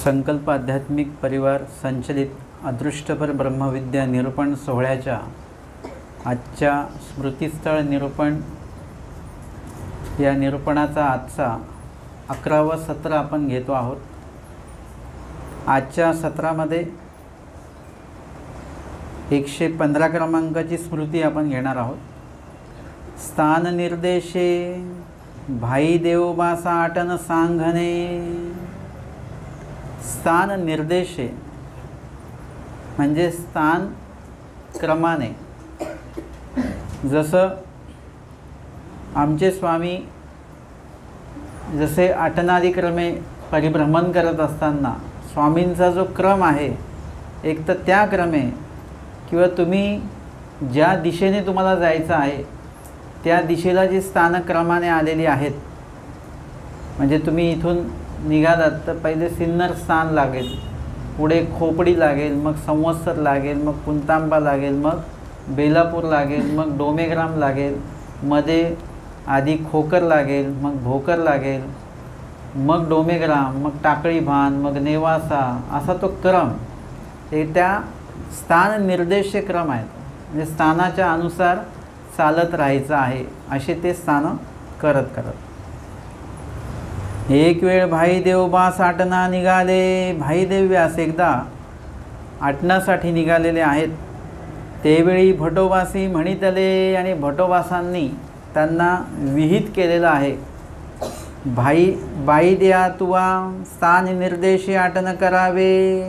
संकल्प आध्यात्मिक परिवार संचलित अदृष्टपर ब्रह्मविद्या निरूपण सोहळ्याच्या आजच्या स्मृतिस्थळ निरूपण या निरूपणाचा आजचा 11वा सत्र आपण घेतो आहोत। आजच्या सत्रामध्ये 115 क्रमांकाची स्मृती आपण घेणार आहोत। स्थान निर्देशे भाई देवोबासा आटन सांगणे। स्थान निर्देशे म्हणजे स्थान क्रमाने, जसं आमचे स्वामी जसे आटनादिक्रमे परिभ्रमण करत असताना स्वामींचा जो क्रम आहे एक तर त्या क्रमे किंवा तुम्ही ज्या दिशेने तुम्हाला जायचं आहे त्या दिशेला जी स्थानक्रमाने आलेली आहेत, म्हणजे तुम्ही इथून निघालात तर पहिले सिन्नर स्थान लागेल, पुढे खोपडी लागेल, मग संवत्सर लागेल, मग पुंतांबा लागेल, मग बेलापूर लागेल, मग डोमेग्राम लागेल, मध्ये आधी खोकर लागेल, मग भोकर लागेल, मग डोमेग्राम, मग टाकळी भान, मग नेवासा, असा तो क्रम ते त्या स्थान निर्देश क्रम आहेत। म्हणजे स्थानाच्या अनुसार चालत राहायचं आहे असे ते स्थान करत करत एक वेळ भाई देवबास आटना निघाले। भाई देव व्यास एकदा आटण्यासाठी निघालेले आहेत। त्यावेळी भटोबासी म्हणितले आणि भटोबासांनी त्यांना विहित केलेलं आहे, बाई द्या तुवा स्थान निर्देशी आटन करावे।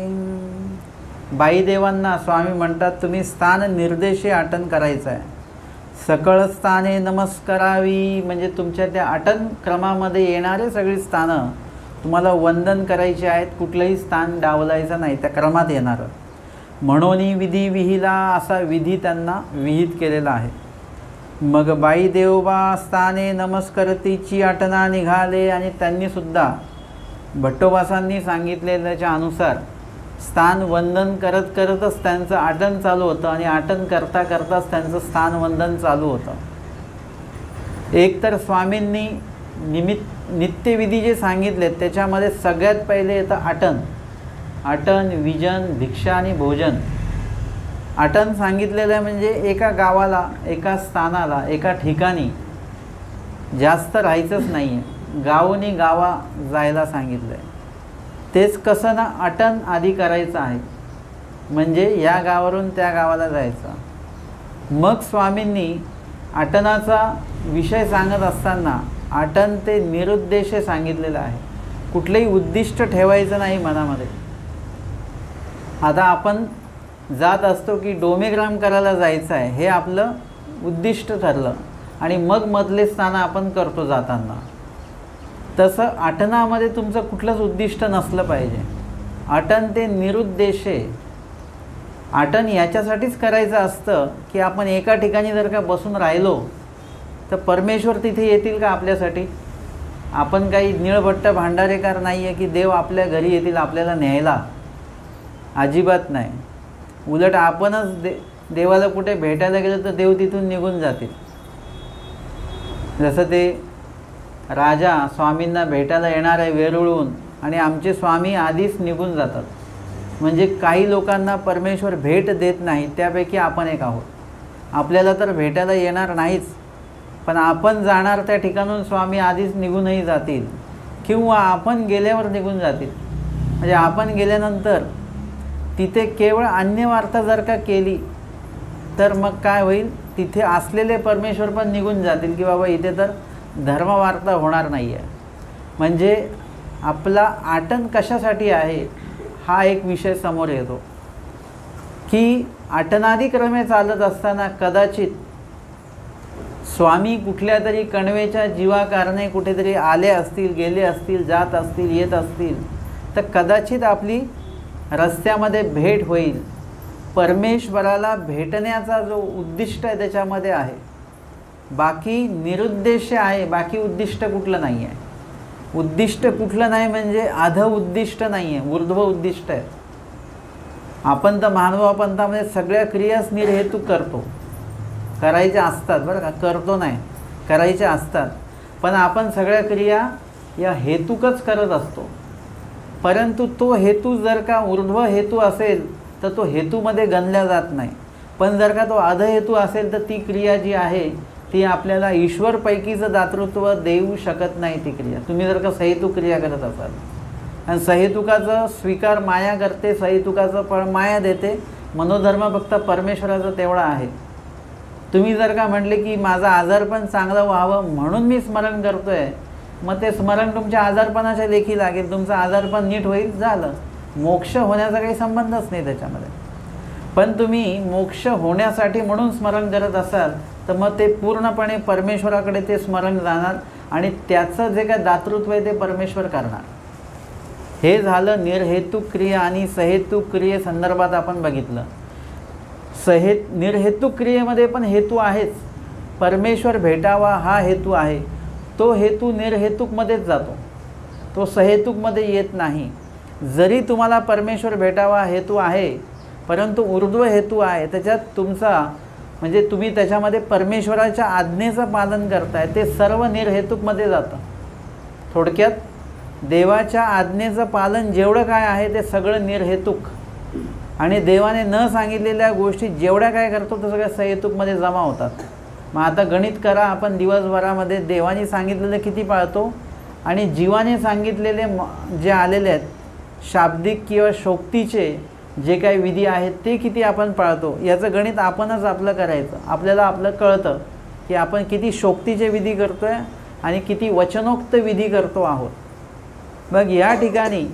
बाई देवांना स्वामी म्हणतात तुम्ही स्थान निर्देशी आटन करायचं आहे। सकळ स्थाने नमस्कारावी म्हणजे तुमच्या त्या आटन क्रमामध्ये येणारे सगळी स्थानं तुम्हाला वंदन करायची आहेत, कुठलंही स्थान डावलायचं नाही, त्या क्रमात येणारं म्हणून विधी विहिला असा विधी त्यांना विहित केलेला आहे। मग बाई देवबा स्थाने नमस्कारतीची आटना निघाले आणि त्यांनी सुद्धा भट्टोबासांनी सांगितलेल्याच्या अनुसार स्थान वंदन करत करतच त्यांचं आटन चालू होतं आणि आटन करता करताच त्यांचं स्थान वंदन चालू होतं। एक तर स्वामींनी नित्यविधी जे सांगितलेत त्याच्यामध्ये सगळ्यात पहिले येतं आटन। आटन, विजन, भिक्षा आणि भोजन। आटन सांगितलेलं आहे म्हणजे एका गावाला, एका स्थानाला, एका ठिकाणी जास्त राहायचंच नाही आहे, गावोनी गावा जायला सांगितलं आहे। तेच कसं ना आटन आधी करायचं आहे, म्हणजे या गावावरून त्या गावाला जायचं। मग स्वामींनी आटनाचा विषय सांगत असताना आटन ते निरुद्देश सांगितलेलं आहे, कुठलंही उद्दिष्ट ठेवायचं नाही मनामध्ये। आता आपण जात असतो की डोमेग्राम करायला जायचं आहे हे आपलं उद्दिष्ट ठरलं आणि मग मधले स्थान आपण करतो जाताना। तसं आटनामध्ये तुमचं कुठलंच उद्दिष्ट नसलं पाहिजे। आटन ते निरुद्देशे, आटन याच्यासाठीच करायचं असतं की आपण एका ठिकाणी जर का बसून राहिलो तर परमेश्वर तिथे येतील का आपल्यासाठी? आपण काही निळभट्ट भांडारेकार नाही आहे की देव आपल्या घरी येतील आपल्याला न्यायला, अजिबात नाही। उलट आपणच देवाला कुठे भेटायला गेलो तर देव तिथून निघून जातील। जसं ते राजा स्वामींना भेटायला येणार आहे वेरूळहून आणि आमचे स्वामी आधीच निघून जातात, म्हणजे काही लोकांना परमेश्वर भेट देत नाही, त्यापैकी आपण एक आहोत। आपल्याला तर भेटायला येणार नाहीच, पण आपण जाणार त्या ठिकाणून स्वामी आधीच निघूनही जातील किंवा आपण गेल्यावर निघून जातील। म्हणजे आपण गेल्यानंतर तिथे केवळ अन्यवार्ता जर का केली तर मग काय होईल, तिथे असलेले परमेश्वर पण निघून जातील की बाबा इथे तर धर्मवार्ता होणार नाही आहे। म्हणजे आपला आटन कशासाठी आहे हा एक विषय समोर येतो की आटनादिक्रमे चालत असताना कदाचित स्वामी कुठल्या तरी कणवेच्या जीवाकारणे कुठेतरी आले असतील, गेले असतील, जात असतील, येत असतील, तर कदाचित आपली रस्त्यामध्ये भेट होईल। परमेश्वराला भेटण्याचा जो उद्दिष्ट आहे त्याच्यामध्ये आहे, बाकी निरुद्देश आहे, बाकी उद्दिष्ट कुठलं नाही आहे। उद्दिष्ट कुठलं नाही म्हणजे अध उद्दिष्ट नाही आहे, ऊर्ध्व उद्दिष्ट आहे। आपण तर मानव पंथामध्ये सगळ्या क्रियाच निर्हेतुक करतो, करायच्या असतात बरं का, करतो नाही, करायच्या असतात, पण आपण सगळ्या क्रिया या हेतुकच करत असतो। परंतु तो हेतू जर का ऊर्ध्व हेतू असेल तर तो हेतूमध्ये गणला जात नाही. पण जर का तो अध हेतू असेल तर ती क्रिया जी आहे ती आपल्याला ईश्वरपैकीचं दातृत्व देऊ शकत नाही. ती क्रिया तुम्ही जर का सहेतुक क्रिया करत असाल आणि सहेतुकाचं स्वीकार माया करते, सहेतुकाचं फळ माया देते, मनोधर्म फक्त परमेश्वराचं तेवढा आहे. तुम्ही जर का म्हटले की माझं आजारपण चांगलं व्हावं म्हणून मी स्मरण करतो आहे, मग ते स्मरण तुमच्या आजारपणाच्या लेखी लागेल, तुमचं आजारपण नीट होईल, झालं. मोक्ष होण्याचा काही संबंधच नाही त्याच्यामध्ये. पण तुम्ही मोक्ष होण्यासाठी म्हणून स्मरण करत असाल तर मग ते पूर्णपणे परमेश्वराकडे ते स्मरण जाणार आणि त्याचं जे काय दातृत्व आहे ते परमेश्वर करणार. हे झालं निर्हेतुक क्रिया आणि सहेतुक क्रियेसंदर्भात आपण बघितलं. निर्हेतुक क्रियेमध्ये पण हेतू आहेच. परमेश्वर भेटावा हा हेतू आहे. तो हेतू निर्हेतुकमध्येच जातो, तो सहेतुकमध्ये येत नाही. जरी तुम्हाला परमेश्वर भेटावा हेतू आहे परंतु ऊर्ध्व हेतू आहे, त्याच्यात तुमचा म्हणजे तुम्ही त्याच्यामध्ये परमेश्वराच्या आज्ञेचं पालन करताय, ते सर्व निर्हेतुकमध्ये जातं. थोडक्यात देवाच्या आज्ञेचं पालन जेवढं काय आहे ते सगळं निर्हेतुक आणि देवाने न सांगितलेल्या गोष्टी जेवढ्या काय करतो ते सगळ्या सहेतुकमध्ये जमा होतात. मग आता गणित करा, आपण दिवसभरामध्ये देवाने सांगितलेले किती पाळतो आणि जीवाने सांगितलेले जे आलेले आहेत शाब्दिक किंवा शोक्तीचे जे काही विधी आहेत ते किती आपण पाळतो. याचं गणित आपणच आपलं करायचं. आपल्याला आपलं कळतं की आपण किती शोक्तीचे विधी करतो आहे आणि किती वचनोक्त विधी करतो आहोत. मग या ठिकाणी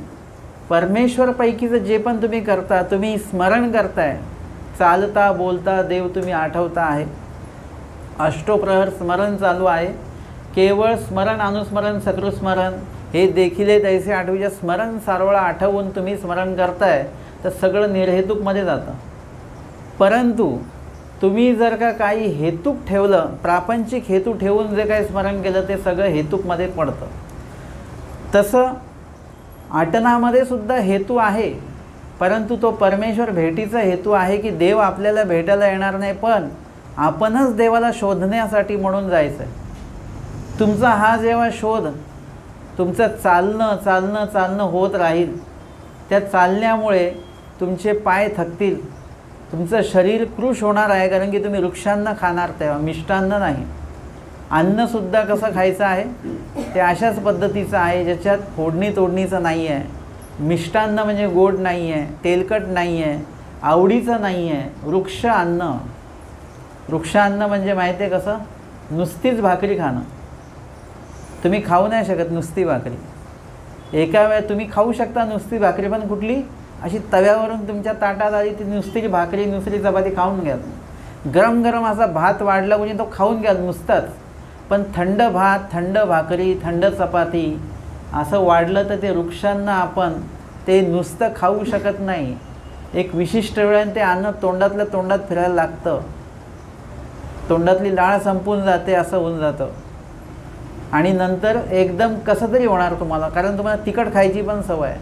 परमेश्वरपैकीचं जे पण तुम्ही करता, तुम्ही स्मरण करताय, चालता बोलता देव तुम्ही आठवता आहे, अष्टोप्रहर स्मरण चालू आहे. केवळ स्मरण, अनुस्मरण, सकृस्मरण हे देखील तैसे आठवीच्या स्मरण सारवळा आठवून तुम्ही स्मरण करताय तर सगळं निर्हेतुकमध्ये जातं. परंतु तुम्ही जर का काही हेतुक ठेवलं, प्रापंचिक हेतू ठेवून जे काही स्मरण केलं ते सगळं हेतुकमध्ये पडतं. तसं आटनामध्ये सुद्धा हेतू आहे, परंतु तो परमेश्वर भेटीचा हेतू आहे की देव आपल्याला भेटायला येणार नाही, पण आपणच देवाला शोधण्यासाठी म्हणून जायचं आहे. तुमचा हा जेव्हा शोध तुमचं चालणं चालणं चालणं होत राहील, त्या चालण्यामुळे तुमचे पाय थकतील, तुमचं शरीर कृश होणार आहे, कारण की तुम्ही वृक्षांना खाणार तेव्हा, मिष्टान्न नाही. अन्नसुद्धा कसं खायचं आहे ते अशाच पद्धतीचं आहे ज्याच्यात फोडणी तोडणीचं नाही आहे. मिष्टान्न म्हणजे गोड नाही आहे, तेलकट नाही आहे, आवडीचं नाही आहे. वृक्षान्न म्हणजे माहिती आहे कसं, नुसतीच भाकरी खाणं. तुम्ही खाऊ नाही शकत नुसती भाकरी. एका वेळेस तुम्ही खाऊ शकता नुसती भाकरी, पण कुठली अशी तव्यावरून तुमच्या ताटात आली ती नुसती भाकरी, नुसती चपाती खाऊन घ्या. गरम गरम असा भात वाढला म्हणजे तो खाऊन घ्या नुसताच. पण थंड भात, थंड भाकरी, थंड चपाती असं वाढलं तर ते वृक्षांना आपण ते नुसतं खाऊ शकत नाही. एक विशिष्ट वेळाने ते अन्न तोंडातल्या तोंडात फिरायला लागतं, तोंडातली लाळ संपून जाते, असं होऊन जातं. आणि नंतर एकदम कसं तरी होणार तुम्हाला, कारण तुम्हाला तिखट खायची पण सवय आहे.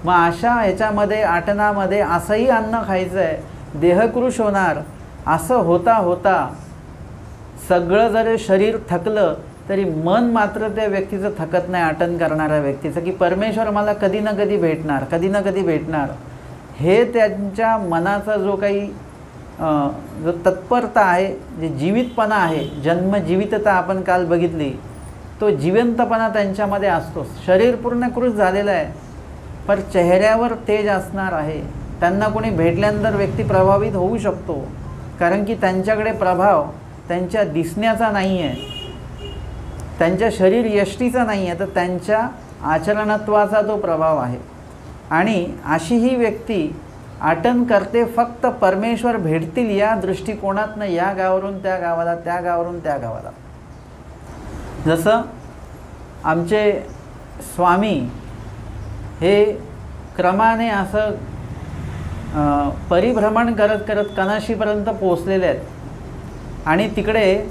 मग अशा ह्याच्यामध्ये आटनामध्ये असंही अन्न खायचं आहे, देहकृश होणार. असं होता होता सगळं जरी शरीर थकलं तरी मन मात्र त्या व्यक्तीचं थकत नाही, आटन करणाऱ्या व्यक्तीचं, की परमेश्वर मला कधी ना कधी भेटणार, कधी ना कधी भेटणार. हे त्यांच्या मनाचा जो काही जो तत्परता आहे, जे जीवितपणा आहे, जन्मजीवितता आपण काल बघितली, तो जिवंतपणा त्यांच्यामध्ये असतो. शरीर पूर्ण कृश झालेलं आहे पण चेहऱ्यावर तेज असणार आहे. त्यांना कोणी भेटल्यानंतर व्यक्ती प्रभावित होऊ शकतो, कारण की त्यांच्याकडे प्रभाव त्यांच्या दिसण्याचा नाही आहे, त्यांच्या शरीर यष्टीचा नाही आहे, तर त्यांच्या आचरणत्वाचा तो प्रभाव आहे. आणि अशी ही व्यक्ती आटन करते फक्त परमेश्वर भेटतील या दृष्टिकोनातनं, या गावावरून त्या गावाला, त्या गावावरून त्या गावाला. जसं आमचे स्वामी हे क्रमाने असं परिभ्रमण करत करत कनाशीपर्यंत पोचलेले आहेत. आणि तिकडे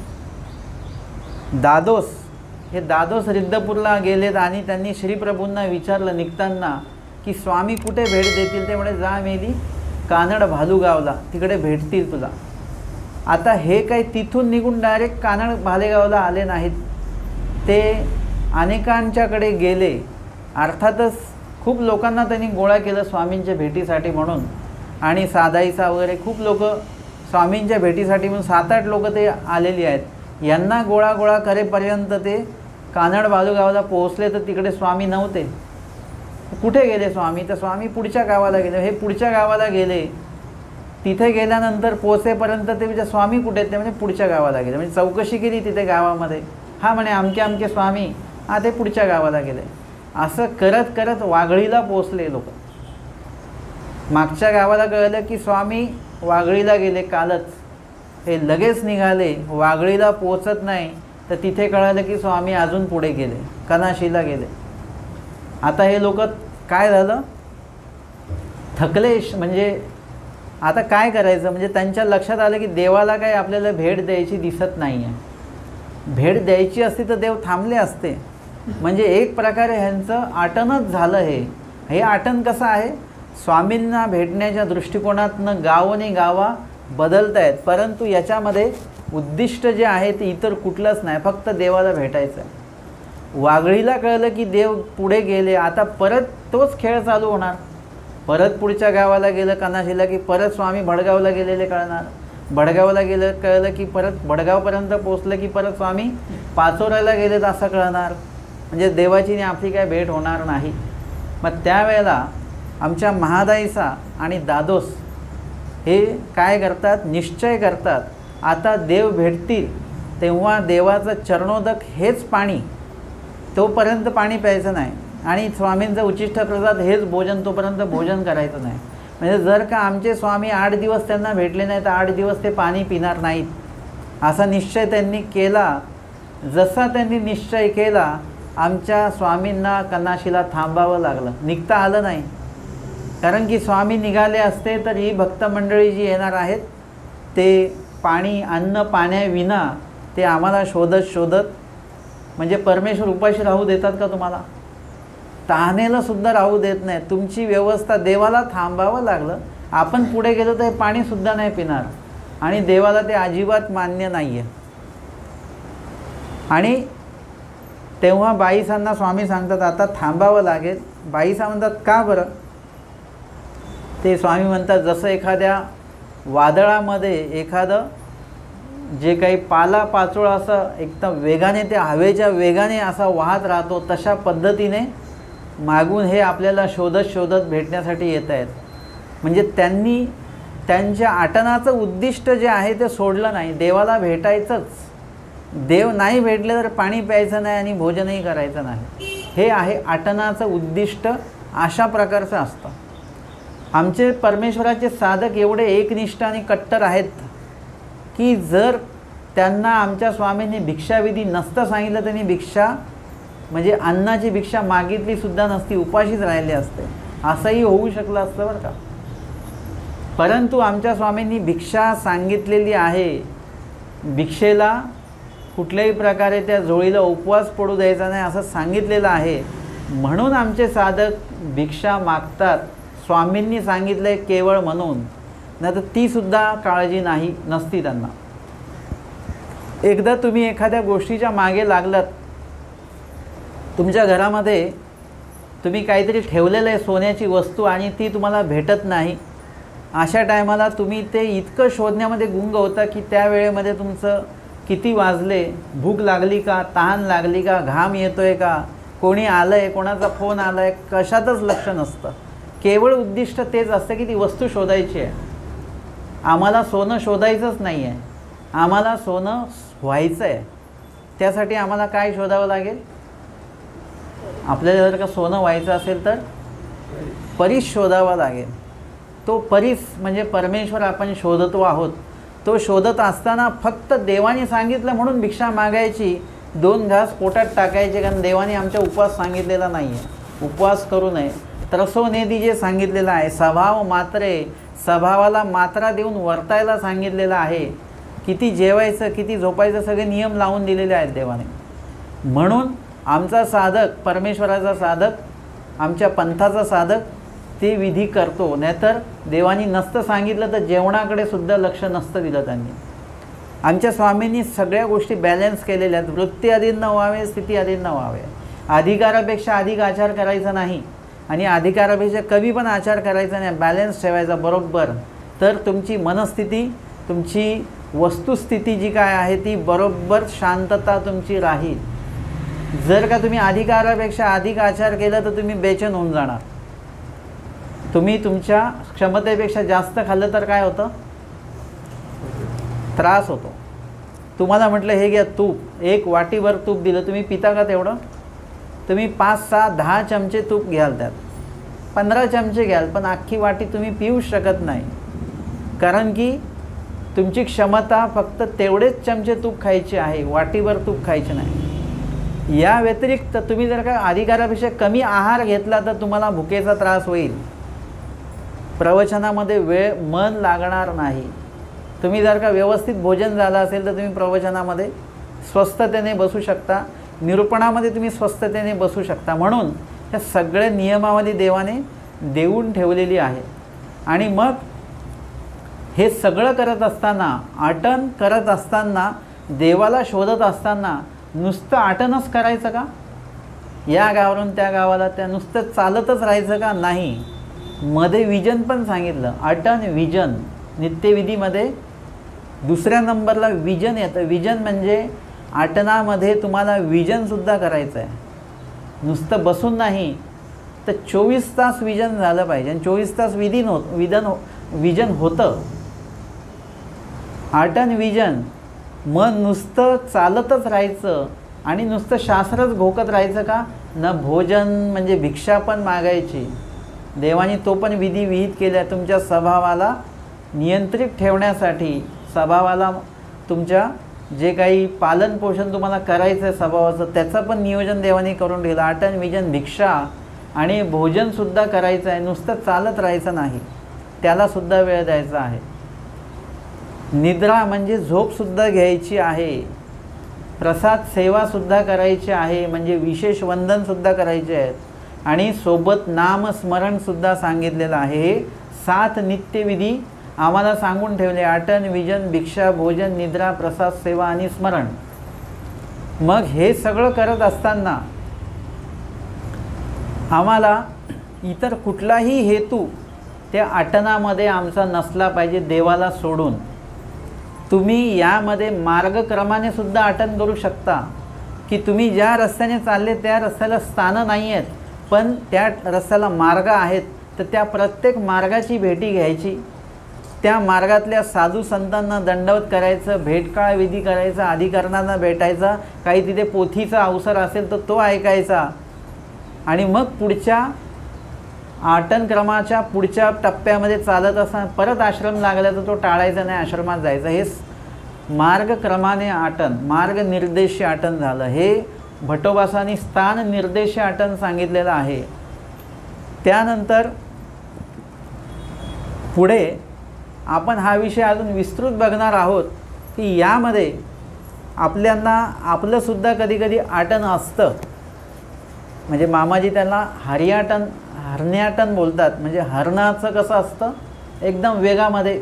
दादोस रिद्धपूरला गेलेत आणि त्यांनी श्रीप्रभूंना विचारलं निघताना की स्वामी कुठे भेट देतील. ते म्हणे जा मेली कानड भालूगावला, तिकडे भेटतील तुला. आता हे काही तिथून निघून डायरेक्ट कानड भालेगावला आले नाहीत, ते अनेकांच्याकडे गेले. अर्थातच खूप लोकांना त्यांनी गोळा केलं स्वामींच्या भेटीसाठी म्हणून, आणि सादाईचा वगैरे खूप लोक स्वामींच्या भेटीसाठी म्हणून 7-8 लोक ते आलेली आहेत. यांना गोळा करेपर्यंत ते कानड बालूगावला पोहोचले तर तिकडे स्वामी नव्हते. कुठे गेले स्वामी? तर स्वामी पुढच्या गावाला गेले. हे पुढच्या गावाला गेले, तिथे गेल्यानंतर पोहोचेपर्यंत ते म्हणजे स्वामी कुठे आहेत? ते म्हणजे पुढच्या गावाला गेले. म्हणजे चौकशी केली तिथे गावामध्ये, हा म्हणे अमके स्वामी, हा ते पुढच्या गावाला गेले. असं करत करत वाघळीला पोचले लोक. मागच्या गावाला कळलं की स्वामी वाघळीला गेले कालच, हे लगेच निघाले. वाघळीला पोचत नाही तर तिथे कळलं की स्वामी अजून पुढे गेले, कनाशीला गेले. आता हे लोक काय झालं, थकले. म्हणजे आता काय करायचं, म्हणजे त्यांच्या लक्षात आलं की देवाला काही आपल्याला भेट द्यायची दिसत नाही आहे. भेट द्यायची असती तर देव थांबले असते. म्हणजे एक प्रकारे ह्यांचं आटनच झालं. हे आटन कसं आहे, स्वामींना भेटण्याच्या दृष्टिकोनातनं गावोनी गावा बदलत आहेत, परंतु याच्यामध्ये उद्दिष्ट जे आहे ते इतर कुठलंच नाही, फक्त देवाला भेटायचं आहे. वाघळीला कळलं की देव पुढे गेले, आता परत तोच खेळ चालू होणार. परत पुढच्या गावाला गेलं कनाशीला की परत स्वामी भडगावला गेलेले कळणार. भडगावला कळलं की परत भडगावपर्यंत पोचलं की परत स्वामी पाचोऱ्याला गेलेत असं कळणार. म्हणजे देवाची आणि आपली काय भेट होणार नाही. मग त्यावेळेला आमच्या महादाईचा आणि दादोस हे काय करतात, निश्चय करतात, आता देव भेटतील तेव्हा देवाचं चरणोदक हेच पाणी, तोपर्यंत पाणी प्यायचं नाही, आणि स्वामींचं उच्चिष्ट प्रसाद हेच भोजन, तोपर्यंत भोजन करायचं नाही. म्हणजे जर का आमचे स्वामी 8 दिवस त्यांना भेटले नाही तर 8 दिवस ते पाणी पिणार नाहीत, असा निश्चय त्यांनी केला. जसा त्यांनी निश्चय केला, आमच्या स्वामींना कनाशीला थांबावं लागलं, निघता आलं नाही. कारण की स्वामी निघाले असते तर ही भक्त मंडळी जी येणार आहेत ते पाणी, अन्न पाण्याविना ते आम्हाला शोधत, म्हणजे परमेश्वर उपाशी राहू देतात का तुम्हाला? तहानेला सुद्धा राहू देत नाही. तुमची व्यवस्था, देवाला थांबावं लागलं. आपण पुढे गेलो तर हे पाणीसुद्धा नाही पिणार, आणि देवाला ते अजिबात मान्य नाही आहे. आणि तेव्हा बाईसांना स्वामी सांगतात आता थांबावं लागेल. बाईसा म्हणतात का बरं? ते स्वामी म्हणतात जसं एखाद्या वादळामध्ये एखादं जे काही पाला पाचोळा असं एकदम वेगाने, ते हवेच्या वेगाने असा वाहत राहतो, तशा पद्धतीने मागून हे आपल्याला शोधत भेटण्यासाठी येत आहेत. म्हणजे त्यांनी त्यांच्या आटनाचं उद्दिष्ट जे आहे ते सोडलं नाही, देवाला भेटायचंच. देव नाही भेटले तर पाणी प्यायचं नाही आणि भोजनही करायचं नाही, हे आहे आटनाचं उद्दिष्ट. अशा प्रकारचं असतं. आमचे परमेश्वराचे साधक एवढे एकनिष्ठ आणि कट्टर आहेत की जर त्यांना आमच्या स्वामींनी भिक्षाविधी नसतं सांगितलं, त्यांनी भिक्षा म्हणजे अन्नाची भिक्षा मागितली सुद्धा नसती, उपाशीच राहिले असते. असंही होऊ शकलं असतं बरं का. परंतु आमच्या स्वामींनी भिक्षा सांगितलेली आहे. भिक्षेला कुठल्याही प्रकारे त्या जोळीला उपवास पडू द्यायचा नाही असं सांगितलेलं आहे. म्हणून आमचे साधक भिक्षा मागतात. स्वामींनी सांगितलं आहे केवळ म्हणून, नाही तर तीसुद्धा काळजी नसती त्यांना. एकदा तुम्ही एखाद्या गोष्टीच्या मागे लागलात, तुमच्या घरामध्ये तुम्ही काहीतरी ठेवलेलं आहे सोन्याची वस्तू आणि ती तुम्हाला भेटत नाही, अशा टायमाला तुम्ही ते इतकं शोधण्यामध्ये गुंग होता की त्या वेळेमध्ये तुमचं किती वाजले, भूक लागली का, तहान लागली का, घाम येतोय का, कोणी आलं आहे, कोणाचा फोन आला आहे, कशातच लक्ष नसतं. केवळ उद्दिष्ट तेच असतं की ती वस्तू शोधायची आहे. आम्हाला सोनं शोधायचंच नाही आहे, आम्हाला सोनं व्हायचं आहे. त्यासाठी आम्हाला काय शोधावं लागेल? आपल्याला जर का सोनं व्हायचं असेल तर परीस शोधावा लागेल. तो परीस म्हणजे परमेश्वर आपण शोधतो आहोत. तो शोधत असताना फक्त देवाने सांगितलं म्हणून भिक्षा मागायची, 2 घास पोटात टाकायचे, कारण देवाने आमच्या उपवास सांगितलेला नाही आहे, उपवास करू नये. त्रसोनेदी जे सांगितलेलं आहे, स्वभाव मात्रे, स्वभावाला मात्रा देऊन वर्तायला सांगितलेलं आहे. किती जेवायचं, किती झोपायचं, सगळे नियम लावून दिलेले आहेत देवाने. म्हणून आमचा साधक, परमेश्वराचा साधक, आमच्या पंथाचा साधक ते विधी करतो. नाहीतर देवानी नसतं सांगितलं तर जेवणाकडे सुद्धा लक्ष नसतं दिलं त्यांनी. आमच्या स्वामींनी सगळ्या गोष्टी बॅलन्स केलेल्या आहेत. वृत्ती अधीन न व्हावे, स्थिती अधीन न व्हावे. अधिकारापेक्षा अधिक आचार करायचा नाही. आणि अधिकारापेक्षा कमी पण आचार करायचा नाही, बॅलन्स ठेवायचा बरोबर. तर तुमची मनस्थिती, तुमची वस्तुस्थिती जी काय आहे ती बरोबर शांतता तुमची राहील. जर का तुम्ही अधिकारापेक्षा अधिक आचार केला तर तुम्ही बेचैन होऊन जाणार. तुम्ही तुमच्या क्षमतेपेक्षा जास्त खाल्लं तर काय होतं? त्रास होतो. तुम्हाला म्हटलं हे घ्या तूप, 1 वाटीभर तूप दिलं, तुम्ही पिता का तेवढं? तुम्ही 5, 6, 10 चमचे तूप घ्याल, त्यात 15 चमचे घ्याल, पण अख्खी वाटी तुम्ही पिऊ शकत नाही. कारण की तुमची क्षमता फक्त तेवढेच चमचे तूप खायचे आहे, वाटीभर तूप खायचे नाही. या व्यतिरिक्त तुम्ही जर का अधिकारापेक्षा कमी आहार घेतला तर तुम्हाला भुकेचा त्रास होईल, प्रवचनामध्ये मन लागणार नाही. तुम्ही जर का व्यवस्थित भोजन झालं असेल तर तुम्ही प्रवचनामध्ये स्वस्थतेने बसू शकता, निरूपणामध्ये तुम्ही स्वस्थतेने बसू शकता. म्हणून या सगळे नियमावली देवाने देऊन ठेवलेली आहे. आणि मग हे सगळं करत असताना, आटन करत असताना, देवाला शोधत असताना नुसतं आटनच करायचं का? या गावावरून त्या गावाला त्या नुसतं चालतच राहायचं का? नाही. मध्ये विजन पण सांगितलं, आटन विजन. नित्यविधीमध्ये दुसऱ्या नंबरला विजन येतं. विजन म्हणजे आटनामध्ये तुम्हाला विजनसुद्धा करायचं आहे, नुसतं बसून नाही. तर 24 तास विजन झालं पाहिजे आणि 24 तास विजन होतं. आटन विजन. मग नुसतं चालतच राहायचं आणि नुसतं शास्त्रच घोकत राहायचं का? न भोजन म्हणजे भिक्षा पण मागायची. देवाने तो पण विधी विहित केला तुमच्या स्वभावाला नियंत्रित ठेवण्यासाठी. स्वभावाला तुमच्या जे काही पालन पोषण तुम्हाला करायचं आहे स्वभावाचं, त्याचं पण नियोजन देवाने करून ठेवलं. आटन विजन भिक्षा आणि भोजनसुद्धा करायचं आहे, नुसतं चालत राहायचं नाही, त्यालासुद्धा वेळ द्यायचा आहे. निद्रा म्हणजे झोपसुद्धा घ्यायची आहे. प्रसाद सेवासुद्धा करायची आहे, म्हणजे विशेष वंदनसुद्धा करायचे आहेत. आणि सोबत नामस्मरणसुद्धा सांगितलेलं आहे. हे 7 नित्यविधी आम्हाला सांगून ठेवले. आटन विजन भिक्षा भोजन निद्रा प्रसाद सेवा आणि स्मरण. मग हे सगळं करत असताना आम्हाला इतर कुठलाही हेतू त्या आटनामध्ये आमचा नसला पाहिजे, देवाला सोडून. तुम्ही यामध्ये मार्गक्रमाने सुद्धा आटन करू शकता, की तुम्ही ज्या रस्त्याने चालले त्या रस्त्याला स्थानं नाही आहेत, पण त्या रस्त्याला मार्ग आहेत. तर त्या प्रत्येक मार्गाची भेटी घ्यायची, त्या मार्गातल्या साधू संतांना दंडवत करायचं, भेटकाळ विधी करायचा, अधिकाऱ्यांना भेटायचा, काही तिथे पोथीचा अवसर असेल तर तो ऐकायचा. आणि मग पुढच्या आटनक्रमाच्या पुढच्या टप्प्यामध्ये चालत असताना परत आश्रम लागला तर तो टाळायचा नाही, आश्रमात जायचं. हे मार्गक्रमाने आटन, मार्गनिर्देशी आटन झालं. हे भटोबासांनी स्थान निर्देशी आटन सांगितलेलं आहे. त्यानंतर पुढे आपण हा विषय अजून विस्तृत बघणार आहोत, की यामध्ये आपल्यांना आपलंसुद्धा कधीकधी आटन असतं. म्हणजे मामाजी त्याला हरण्याटन बोलतात. म्हणजे हरणाचं कसं असतं, एकदम वेगामध्ये.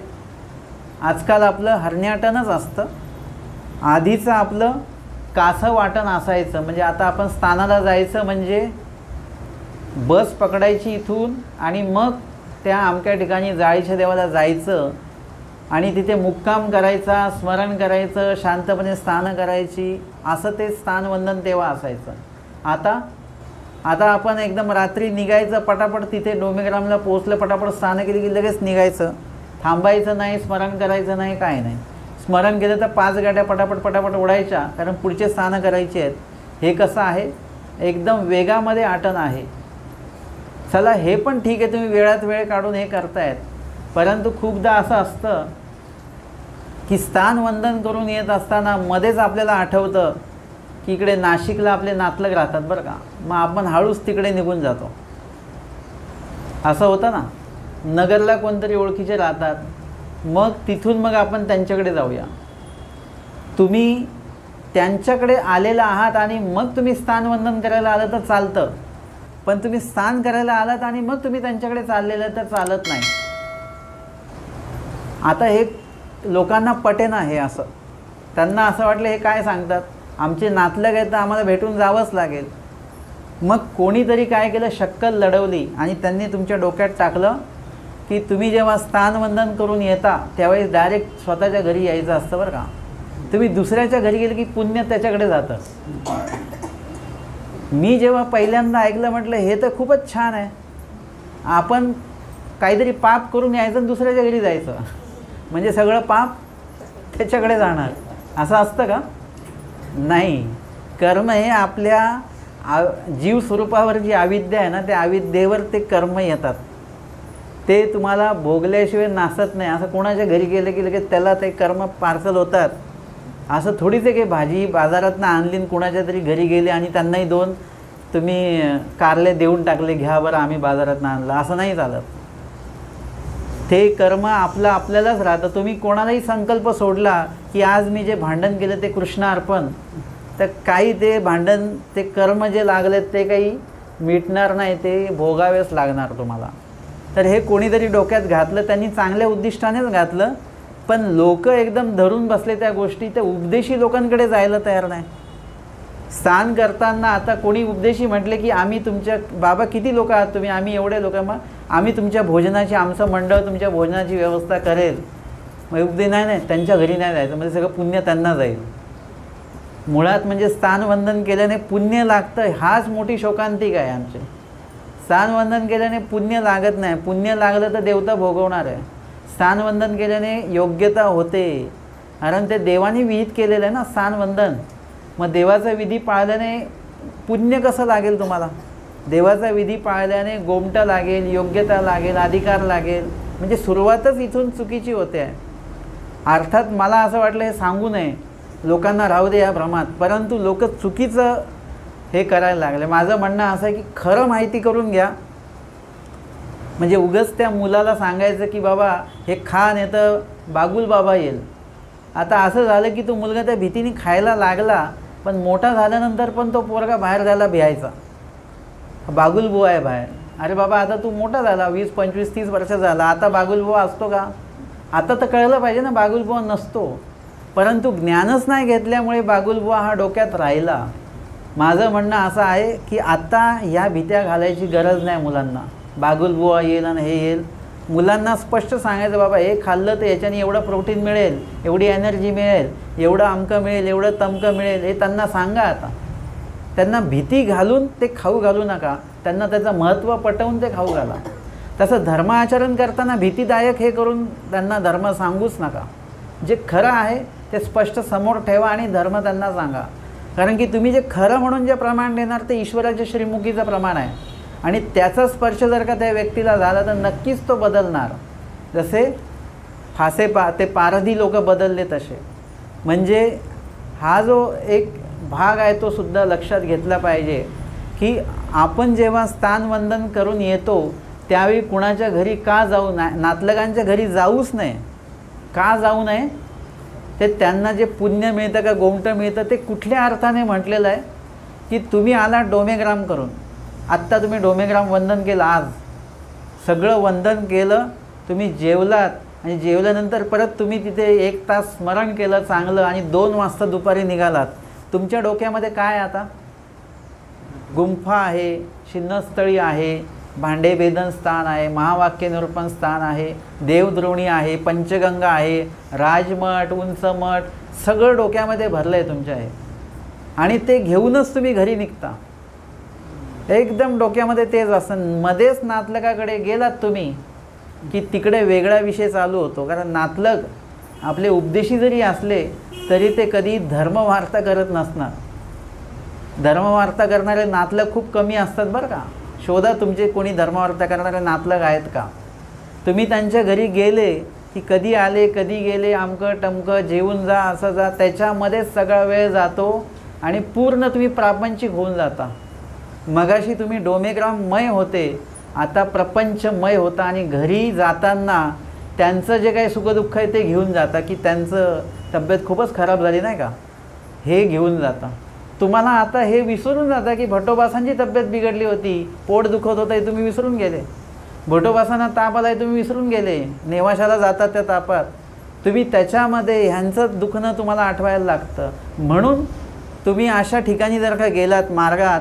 आजकाल आपलं हरण्याटनच असतं. आधीचं आपलं कासवाटन असायचं. म्हणजे आता आपण स्थानाला जायचं म्हणजे बस पकडायची इथून आणि मग त्या अमक्या ठिकाणी जाळीच्या देवाला जायचं आणि तिथे मुक्काम करायचा, स्मरण करायचं, शांतपणे स्थानं करायची. असं ते स्थानवंदन तेव्हा असायचं. आता आपण एकदम रात्री निघायचं, पटापट तिथे डोमेग्रामला पोहोचलं, पटापट स्नानं केली की लगेच निघायचं, थांबायचं नाही, स्मरण करायचं नाही, काय नाही. स्मरण केलं तर 5 गाड्या पटापट ओढायच्या, कारण पुढचे स्नानं करायचे आहेत. हे कसं आहे, एकदम वेगामध्ये आटन आहे. चला हे पण ठीक आहे, तुम्ही वेळात वेळ काढून हे करतायत. परंतु खूपदा असं असतं की स्थानवंदन करून येत असताना मध्येच आपल्याला आठवतं की इकडे नाशिकला आपले नातलग राहतात बरं का, मग आपण हळूच तिकडे निघून जातो. असं होतं ना, नगरला कोणतरी ओळखीचे राहतात, मग तिथून मग आपण त्यांच्याकडे जाऊया. तुम्ही त्यांच्याकडे आलेला आहात आणि मग तुम्ही स्थानवंदन करायला आलं तर चालतं, पण तुम्ही स्नान करायला आलात आणि मग तुम्ही त्यांच्याकडे चाललेलं तर चालत नाही. आता हे लोकांना पटेना हे असं. त्यांना असं वाटलं हे काय सांगतात, आमचे नातलग आहेत तर आम्हाला भेटून जावंच लागेल. मग कोणीतरी काय केलं, शक्कल लढवली आणि त्यांनी तुमच्या डोक्यात टाकलं की तुम्ही जेव्हा स्थानवंदन करून येता त्यावेळेस डायरेक्ट स्वतःच्या घरी यायचं असतं बरं का. तुम्ही दुसऱ्याच्या घरी गेले की पुण्य त्याच्याकडे जातं. मी जेव्हा पहिल्यांदा ऐकलं म्हटलं हे तर खूपच छान आहे. आपण काहीतरी पाप करून यायचं आणि दुसऱ्याच्या घरी जायचं म्हणजे सगळं पाप त्याच्याकडे जाणार, असं असतं का? नाही. कर्म हे आपल्या जीव स्वरूपावर जी अविद्या आहे ना, त्या अविद्येवर ते कर्म येतात. ते तुम्हाला भोगल्याशिवाय नासत नाही. असं कोणाच्या घरी गेलं की लगेच त्याला ते कर्म पार्सल होतात. असं थोडीच आहे की भाजी बाजारातनं आणली आणि कोणाच्या तरी घरी गेले आणि त्यांनाही 2 तुम्ही कारले देऊन टाकले, घ्या बरं आम्ही बाजारातनं आणलं, असं नाही चालत. ते कर्म आपलं आपल्यालाच राहतं. तुम्ही कोणालाही संकल्प सोडला की आज मी जे भांडण केलं ते कृष्णार्पण, तर काही ते भांडण, ते कर्म जे लागलेत ते काही मिटणार नाही, ते भोगावेच लागणार तुम्हाला. तर हे कोणीतरी डोक्यात घातलं, त्यांनी चांगल्या उद्दिष्टानेच घातलं, पण लोक एकदम धरून बसले त्या गोष्टी. त्या उपदेशी लोकांकडे जायला तयार नाही. स्नान करताना आता कोणी उपदेशी म्हटले की आम्ही तुमच्या, बाबा किती लोक आहात तुम्ही, आम्ही एवढे लोक, मग आम्ही तुमच्या भोजनाची, आमचं मंडळ तुमच्या भोजनाची व्यवस्था करेल. मग उपदेश नाही, त्यांच्या घरी नाही जायचं, म्हणजे सगळं पुण्य त्यांना जाईल. मुळात म्हणजे स्थानवंदन केल्याने पुण्य लागतं, हाच मोठी शोकांतिक आहे आमची. स्थानवंदन केल्याने पुण्य लागत नाही. पुण्य लागलं तर देवता भोगवणार आहे. स्थानवंदन केल्याने योग्यता होते, कारण ते देवाने विहित केलेलं आहे ना स्थानवंदन. मग देवाचा विधी पाळल्याने पुण्य कसं लागेल तुम्हाला? देवाचा विधी पाळल्याने गोमटा लागेल, योग्यता लागेल, अधिकार लागेल. म्हणजे सुरुवातच इथून चुकीची होते आहे. अर्थात मला असं वाटलं हे सांगू नये, लोकांना राहू दे या भ्रमात, परंतु लोक चुकीचं हे करायला लागले. माझं म्हणणं असं आहे की खरं माहिती करून घ्या. म्हणजे उगाच त्या मुलाला सांगायचं की बाबा हे खा नाही तर बागुल बाबा येईल. आता असं झालं की तो मुलगा त्या भीतीने खायला लागला, पण मोठा झाल्यानंतर पण तो पोरगा बाहेर जायला भियायचा, बागुल बुवा आहे बाहेर. अरे बाबा आता तू मोठा झाला, 20, 25, 30 वर्ष झाला, आता बागुल बुवा असतो का? आता तर कळलं पाहिजे ना बागुल बुवा नसतो. परंतु ज्ञानच नाही घेतल्यामुळे बागुल बुवा हा डोक्यात राहिला. माझं म्हणणं असं आहे की आता ह्या भीत्या घालायची गरज नाही मुलांना. बागुल बुवा येईल आणि हे येईल. मुलांना स्पष्ट सांगायचं बाबा हे खाल्लं तर याच्याने एवढं प्रोटीन मिळेल, एवढी एनर्जी मिळेल, एवढं अमकं मिळेल, एवढं तमकं मिळेल, हे त्यांना सांगा. आता त्यांना भीती घालून ते खाऊ घालू नका, त्यांना त्याचं महत्त्व पटवून ते खाऊ घाला. तसं धर्माचरण करताना भीतीदायक हे करून त्यांना धर्म सांगूच नका. जे खरं आहे ते स्पष्ट समोर ठेवा आणि धर्म त्यांना सांगा. कारण की तुम्ही जे खरं म्हणून जे प्रमाण देणार ते ईश्वराच्या श्रीमुखीचं प्रमाण आहे आणि त्याचा स्पर्श जर का त्या व्यक्तीला झाला तर नक्कीच तो बदलणार. जसे ते पारधी लोक बदलले तसे. म्हणजे हा जो एक भाग आहे तो सुद्धा लक्षात घेतला पाहिजे की आपण जेव्हा स्थानवंदन करून येतो त्यावेळी कुणाच्या घरी का जाऊ नये, नातलगांच्या घरी जाऊच नये. का जाऊ नये? ते त्यांना जे पुण्य मिळतं का गोमटं मिळतं ते कुठल्या अर्थाने म्हटलेलं आहे की तुम्ही आला डोमेग्राम करून, आत्ता तुम्ही डोमेग्राम वंदन केलं, आज सगळं वंदन केलं, तुम्ही जेवलात आणि जेवल्यानंतर परत तुम्ही तिथे 1 तास स्मरण केलं चांगलं आणि 2 वाजता दुपारी निघालात. तुमच्या डोक्यामध्ये काय आता? गुंफा आहे, शिन्नस्थळी आहे, भांडेभेदन स्थान आहे, महावाक्य निरूपण स्थान आहे, देवद्रोणी आहे, पंचगंगा आहे, राजमठ, उंच मठ, सगळं डोक्यामध्ये भरलं आहे तुमच्या आहे. आणि ते घेऊनच तुम्ही घरी निघता. एकदम डोक्यामध्ये तेच असतं. मध्येच नातलगाकडे गेलात तुम्ही की तिकडे वेगळा विषय चालू होतो. कारण नातलग आपले उपदेशी जरी असले तरी ते कधी धर्मवार्ता करत नसणार. धर्मवार्ता करणारे नातलग खूप कमी असतात बरं का. शोधा तुमचे कोणी धर्मवार्ता करणारे नातलग आहेत का. तुम्ही त्यांच्या घरी गेले की कधी आले कधी गेले, अमकं टमकं, जेवून जा, असं जा, त्याच्यामध्येच सगळा वेळ जातो आणि पूर्ण तुम्ही प्रापंचिक होऊन जाता. मगाशी तुम्ही डोमेग्राममय होते, आता प्रपंचमय होता आणि घरी जाताना त्यांचं जे काही सुखदुःख आहे ते घेऊन जाता की त्यांचं तब्येत खूपच खराब झाली नाही का, हे घेऊन जाता. तुम्हाला आता हे विसरून जाता की भटोबासांची तब्येत बिघडली होती, पोट दुखत होतं, हे तुम्ही विसरून गेले. भटोबासांना ताप आला आहे तुम्ही विसरून गेले. नेवाशाला जातात त्या तापात तुम्ही, त्याच्यामध्ये ह्यांचं दुखणं तुम्हाला आठवायला लागतं. म्हणून तुम्ही अशा ठिकाणी जर का गेलात मार्गात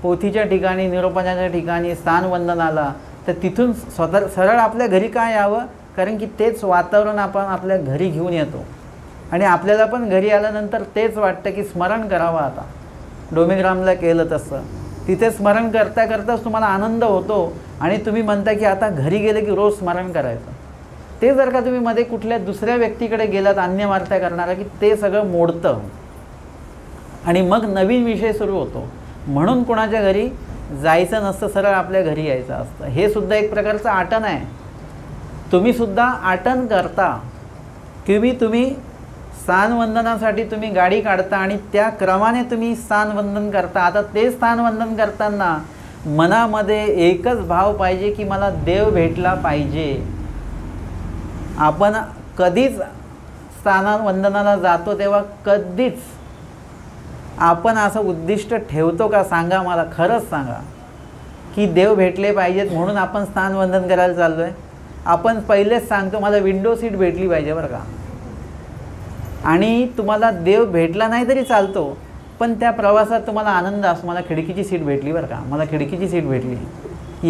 पोथीच्या ठिकाणी, निरोपणाच्या ठिकाणी, स्थानवंदनाला, तर तिथून स्वतः सरळ आपल्या घरी का यावं? कारण की तेच वातावरण आपण आपल्या घरी घेऊन येतो आणि आपल्याला पण घरी आल्यानंतर तेच वाटतं की स्मरण करावं. आता डोमेग्रामला केलं तसं तिथे स्मरण करता करताच तुम्हाला आनंद होतो आणि तुम्ही म्हणता की आता घरी गेले की रोज स्मरण करायचं. ते जर का तुम्ही मध्ये कुठल्या दुसऱ्या व्यक्तीकडे गेलात अन्यवार्ता करणारा, की ते सगळं मोडतं आणि मग नवीन विषय सुरू होतो. म्हणून कोणाच्या घरी जायचं नसतं, सरळ आपल्या घरी यायचं असतं. हे सुद्धा एक प्रकारचं आटन आहे. तुम्हीसुद्धा आटन करता की तुम्ही स्थानवंदनासाठी तुम्ही गाडी काढता आणि त्या क्रमाने तुम्ही स्थानवंदन करता. आता ते स्थानवंदन करताना मनामध्ये एकच भाव पाहिजे की मला देव भेटला पाहिजे. आपण कधीच स्थानवंदनाला जातो तेव्हा कधीच आपण असं उद्दिष्ट ठेवतो का? सांगा मला, खरंच सांगा की देव भेटले पाहिजेत म्हणून आपण स्थानवंदन करायला चाललो आहे. आपण पहिलेच सांगतो मला विंडो सीट भेटली पाहिजे बरं का. आणि तुम्हाला देव भेटला नाही तरी चालतो, पण त्या प्रवासात तुम्हाला आनंद असतो, मला खिडकीची सीट भेटली बरं का, मला खिडकीची सीट भेटली,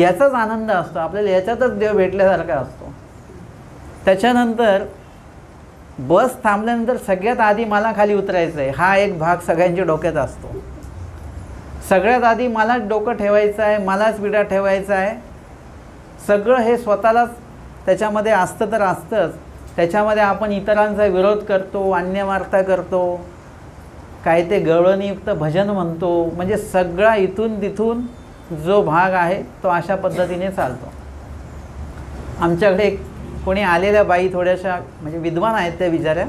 याचाच आनंद असतो आपल्याला. याच्यातच देव भेटल्यासारखा असतो. त्याच्यानंतर बस थांबल्यानंतर सगळ्यात आधी मला खाली उतरायचं आहे, हा एक भाग सगळ्यांच्या डोक्यात असतो. सगळ्यात आधी मलाच डोकं ठेवायचं आहे, मलाच विडा ठेवायचा आहे. सगळं हे स्वतःलाच त्याच्यामध्ये असतं तर असतंच. त्याच्यामध्ये आपण इतरांचा विरोध करतो, अन्यवार्ता करतो, काय ते गवळणीयुक्त भजन म्हणतो. म्हणजे सगळा इथून तिथून जो भाग आहे तो अशा पद्धतीने चालतो. आमच्याकडे एक कोणी आलेल्या बाई थोड्याशा म्हणजे विद्वान आहेत त्या विचाऱ्या,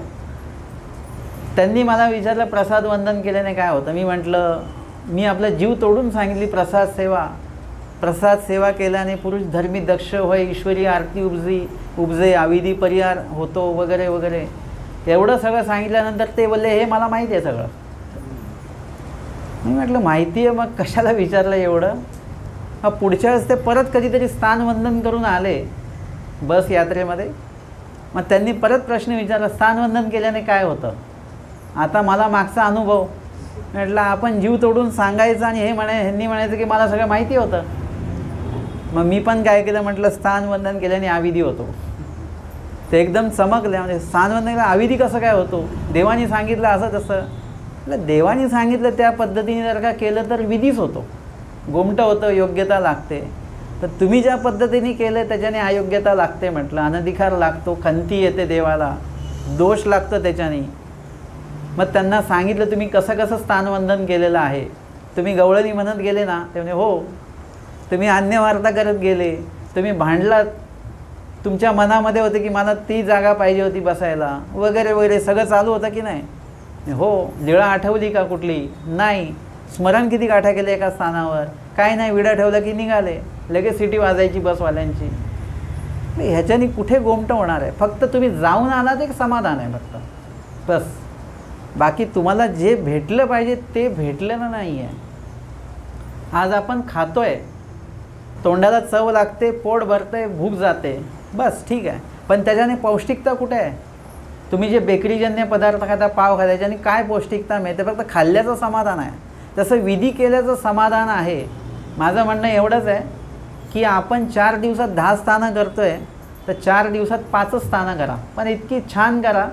त्यांनी मला विचारलं प्रसाद वंदन केल्याने काय होतं. मी म्हटलं, मी आपला जीव तोडून सांगितली प्रसाद सेवा केल्याने पुरुष धर्मी दक्ष होय, ईश्वरी आरती उपजे, आविधी परिहार होतो वगैरे वगैरे. एवढं सगळं सांगितल्यानंतर ते बोलले हे मला माहिती आहे सगळं. मी म्हटलं माहिती आहे मग कशाला विचारलं एवढं. पुढच्या वेळेस ते परत कधीतरी स्थानवंदन करून आले बस यात्रेमध्ये. मग त्यांनी परत प्रश्न विचारला स्थानवंदन केल्याने काय होतं. आता मला मागचा अनुभव म्हटलं आपण जीव तोडून सांगायचं आणि ह्यांनी म्हणायचं की मला सगळं माहिती होतं. मग मी पण काय केलं, म्हटलं स्थानवंदन केल्याने आविधी होतो. ते एकदम चमकले, म्हणजे स्थानवंदन केलं आविधी कसं काय होतो, देवानी सांगितलं असं तसं. म्हटलं देवानी सांगितलं त्या पद्धतीने जर का केलं तर विधीच होतो, गोमटं होतं, योग्यता लागते. तर तुम्ही ज्या पद्धतीने केलं त्याच्याने अयोग्यता लागते. म्हटलं अनधिकार लागतो, खंती येते देवाला, दोष लागतो त्याच्याने. मग त्यांना सांगितलं तुम्ही कसं कसं स्थानवंदन केलेलं आहे. तुम्ही गवळणी म्हणत गेले ना, ते म्हणे हो. तुम्ही अन्यवार्ता करत गेले, तुम्ही भांडलात, तुमच्या मनामध्ये होते की मला ती जागा पाहिजे होती बसायला वगैरे वगैरे, सगळं चालू होतं की नाही. हो. लीळा आठवली का कुठली? नाही. स्मरण किती काठा केले एका स्थानावर? काय नाही, विडा ठेवला की निघाले, लगेच सिटी वाजायची बसवाल्यांची. ह्याच्यानी कुठे गोमटं होणार आहे. फक्त तुम्ही जाऊन आलात एक समाधान आहे फक्त, बस. बाकी तुम्हाला जे भेटलं पाहिजे ते भेटलेलं नाही आहे. आज आपण खातोय, तोंडाला चव लागते, पोट भरते, भूक जाते, बस ठीक आहे. पण त्याच्याने पौष्टिकता कुठे आहे? तुम्ही जे बेकरीजन्य पदार्थ खाता, पाव खाता, त्याच्याने काय पौष्टिकता मिळते? फक्त खाल्ल्याचं समाधान आहे. तसं विधी केल्याचं समाधान आहे. माझं म्हणणं एवढंच आहे की आपण 4 दिवसात 10 स्थानं करतो आहे, तर 4 दिवसात 5च स्थानं करा, पण इतकी छान करा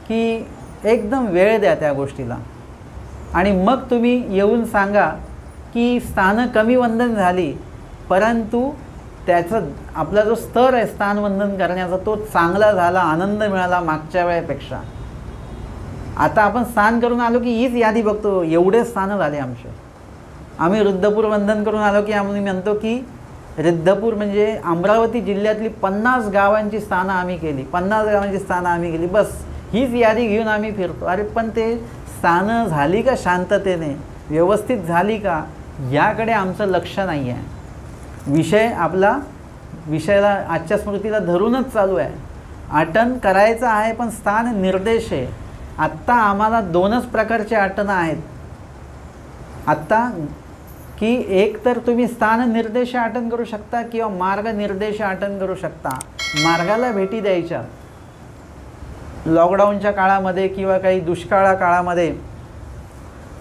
की एकदम वेळ द्या त्या गोष्टीला. आणि मग तुम्ही येऊन सांगा की स्थानं कमी वंदन झाली, परंतु त्याचं आपला जो स्तर आहे स्थानवंदन करण्याचा तो चांगला झाला, आनंद मिळाला मागच्या वेळेपेक्षा. आता आपण स्थान करून आलो की हीच यादी बघतो, एवढे स्थानं झाले आमचे. आम्ही रुद्धपूर वंदन करून आलो की आम्ही म्हणतो की रुद्धपूर म्हणजे अमरावती जिल्ह्यातली 50 गावांची स्थानं आम्ही केली, 50 गावांची स्थानं आम्ही केली, बस हीच यादी घेऊन आम्ही फिरतो. अरे पण ते स्थानं झाली का शांततेने, व्यवस्थित झाली का, याकडे आमचं लक्ष नाही आहे. विषय आपला विषयाला आजच्या स्मृतीला धरूनच चालू आहे. आटन करायचं आहे पण स्थान निर्देश आहे. आत्ता आम्हाला 2च प्रकारचे आटनं आहेत आत्ता, की एक तर तुम्ही स्थान निर्देश आटन करू शकता किंवा मार्ग निर्देश आटन करू शकता. मार्गाला भेटी द्यायच्या. लॉकडाऊनच्या काळामध्ये किंवा काही दुष्काळा काळामध्ये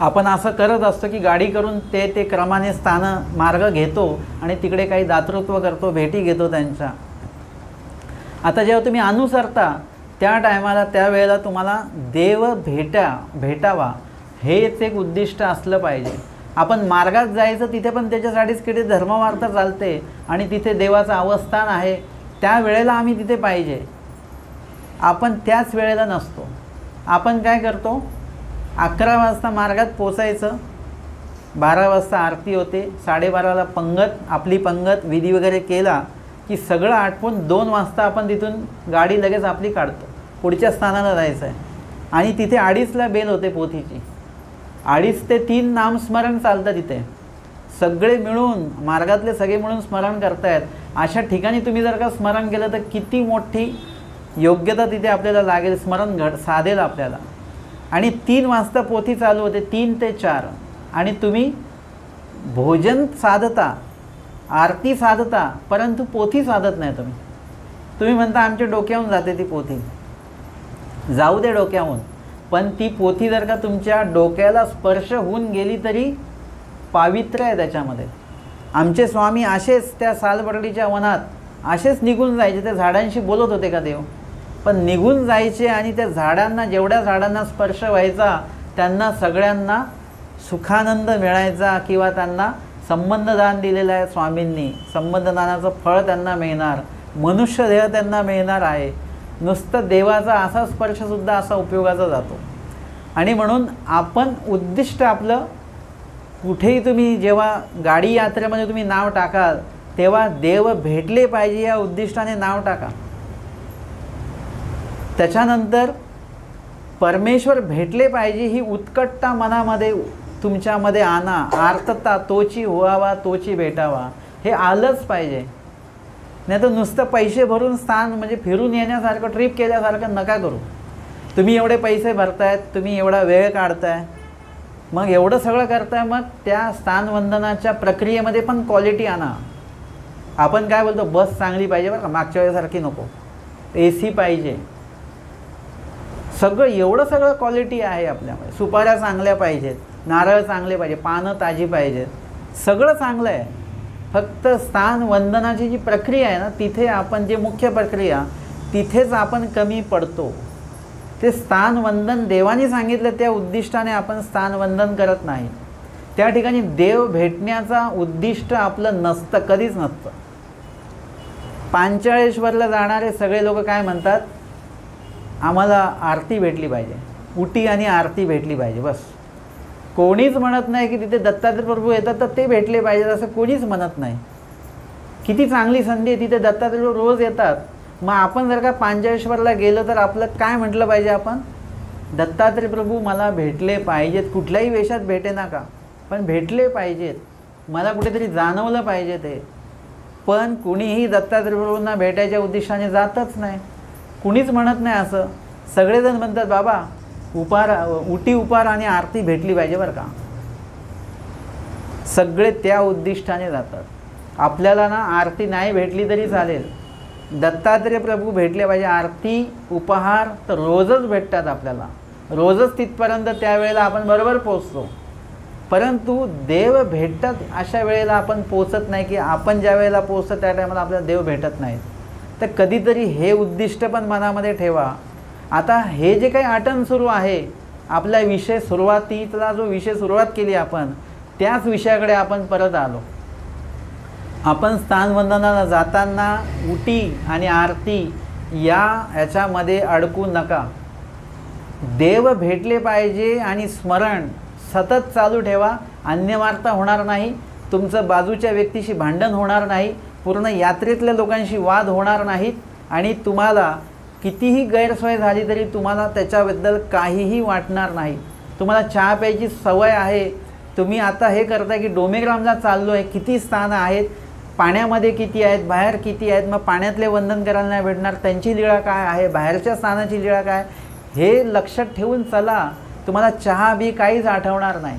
आपण असं करत असतो की गाडी करून ते क्रमाने स्थानं मार्ग घेतो आणि तिकडे काही दातृत्व करतो, भेटी घेतो त्यांच्या. आता जेव्हा तुम्ही अनुसरता त्या टायमाला त्यावेळेला तुम्हाला देव भेटावा हेच एक उद्दिष्ट असलं पाहिजे. आपण मार्गात जायचं तिथे पण त्याच्यासाठीच किती धर्मवार्ता चालते आणि तिथे देवाचं अवस्थान आहे, त्या वेळेला आम्ही तिथे पाहिजे. आपण त्याच वेळेला नसतो. आपण काय करतो, 11 वाजता मार्गात पोचायचं, 12 वाजता आरती होते, 12:30ला आपली पंगत विधी वगैरे केला की सगळं आटपून 2 वाजता आपण तिथून गाडी लगेच आपली काढतो, पुढच्या स्थानाला जायचं आहे. आणि तिथे 2:30ला बेल होते पोथीची. 2:30 ते 3 नामस्मरण चालतं तिथे. सगळे मिळून मार्गातले सगळे मिळून स्मरण करतायत. अशा ठिकाणी तुम्ही जर का स्मरण केलं तर किती मोठी योग्यता तिथे आपल्याला लागेल, स्मरण साधेल आपल्याला. आणि 3 वाजता पोथी चालू होते, 3 ते 4, आणि तुम्ही भोजन साधता, आरती साधता, परंतु पोथी साधत नाही. तुम्ही म्हणता आमच्या डोक्याहून जाते ती पोथी. जाऊ दे डोक्याहून, पण ती पोथी जर का तुमच्या डोक्याला स्पर्श होऊन गेली तरी पावित्र्य आहे त्याच्यामध्ये. आमचे स्वामी असेच त्या सालबर्डीच्या वनात असेच निघून जायचे. त्या झाडांशी बोलत होते का देव? पण निघून जायचे आणि त्या झाडांना, जेवढ्या झाडांना स्पर्श व्हायचा त्यांना सगळ्यांना सुखानंद मिळायचा, किंवा त्यांना संबंधदान दिलेलं आहे स्वामींनी. संबंधदानाचं फळ त्यांना मिळणार, मनुष्यदेह त्यांना मिळणार आहे. नुसतं देवाचा असा स्पर्शसुद्धा असा उपयोगाचा जातो. आणि म्हणून आपण उद्दिष्ट आपलं, कुठेही तुम्ही जेव्हा गाडी यात्रेमध्ये तुम्ही नाव टाकाल तेव्हा देव भेटले पाहिजे या उद्दिष्टाने नाव टाका. त्याच्यानंतर परमेश्वर भेटले पाहिजे ही उत्कटता मनामध्ये तुमच्यामध्ये आणा. आर्तता, तोची व्हावा तोची भेटावा, हे आलंच पाहिजे. नाही तर नुसतं पैसे भरून स्थान म्हणजे फिरून येण्यासारखं, ट्रिप केल्यासारखं नका करू. तुम्ही एवढे पैसे भरतायत, तुम्ही एवढा वेळ काढताय, मग एवढं सगळं करताय, मग त्या स्थानवंदनाच्या प्रक्रियेमध्ये पण क्वालिटी आणा. आपण काय बोलतो, बस चांगली पाहिजे बरं का, मागच्या वेळेसारखी नको, AC पाहिजे, सगळं एवढं सगळं क्वालिटी आहे आपल्यामध्ये. सुपाऱ्या चांगल्या पाहिजेत, नारळ चांगले पाहिजे, पानं ताजी पाहिजेत, सगळं चांगलं आहे. फक्त स्थान वंदनाची जी प्रक्रिया आहे ना, तिथे आपण, जे मुख्य प्रक्रिया, तिथेच आपण कमी पडतो. ते स्थान वंदन देवाने सांगितलं त्या उद्दिष्टाने आपण स्थान वंदन करत नाही. त्या ठिकाणी देव भेटण्याचा उद्दिष्ट आपलं नसतं, कधीच नसतं. पांचाळेश्वरला जाणारे सगळे लोक काय म्हणतात, आम्हाला आरती भेटली पाहिजे, उटी आणि आरती भेटली पाहिजे, बस. कोणीच म्हणत नाही की तिथे दत्तात्रय प्रभू येतात तर ते भेटले पाहिजेत, असं कोणीच म्हणत नाही. किती चांगली संधी आहे, तिथे दत्तात्रय प्रभू रोज येतात. मग आपण जर का पांचाळेश्वरला गेलो तर आपलं काय म्हटलं पाहिजे, आपण दत्तात्रय प्रभू मला भेटले पाहिजेत, कुठल्याही वेशात भेटे ना का, पण भेटले पाहिजेत, मला कुठेतरी जाणवलं पाहिजे ते. पण कुणीही दत्तात्रय प्रभूंना भेटायच्या उद्देशाने जातच नाही, कुणीच म्हणत नाही असं. सगळेजण म्हणतात बाबा उटी उपार आणि आरती भेटली पाहिजे बरं का. सगळे त्या उद्दिष्टाने जातात. आपल्याला ना आरती नाही भेटली तरी चालेल, दत्तात्रय प्रभू भेटले पाहिजे. आरती उपहार तर रोजच भेटतात आपल्याला, रोजच तिथपर्यंत त्यावेळेला आपण बरोबर पोचतो. परंतु देव भेटतात अशा वेळेला आपण पोचत नाही, की आपण ज्या वेळेला पोचतो त्या टायमाला आपल्याला देव भेटत नाहीत. तर कधीतरी हे उद्दिष्ट पण मनामध्ये ठेवा. आता हे जे काही आटन सुरू आहे, आपला विषय सुरुवातीला जो विषय सुरुवात केली आपण, त्याच विषयाकडे आपण परत आलो. आपण स्थानवंदनाला जाताना उटी आणि आरती याच्यामध्ये अडकू नका. देव भेटले पाहिजे आणि स्मरण सतत चालू ठेवा. अन्यवार्ता होणार नाही, तुमचं बाजूच्या व्यक्तीशी भांडण होणार नाही, पूर्ण यात्रेतल्या लोकांशी वाद होणार नाहीत, आणि तुम्हाला कितीही गैरसोय झाली तरी तुम्हाला त्याच्याबद्दल काहीही वाटणार नाही. तुम्हाला चहा प्यायची सवय आहे, तुम्ही आता हे करता की डोमेग्रामला चाललो आहे, किती स्थानं आहेत, पाण्यामध्ये किती आहेत, बाहेर किती आहेत, मग पाण्यातले वंदन करायला नाही भेटणार, त्यांची लीळा काय आहे, बाहेरच्या स्थानाची लीळा काय, हे लक्षात ठेवून चला. तुम्हाला चहा बी काहीच आठवणार नाही.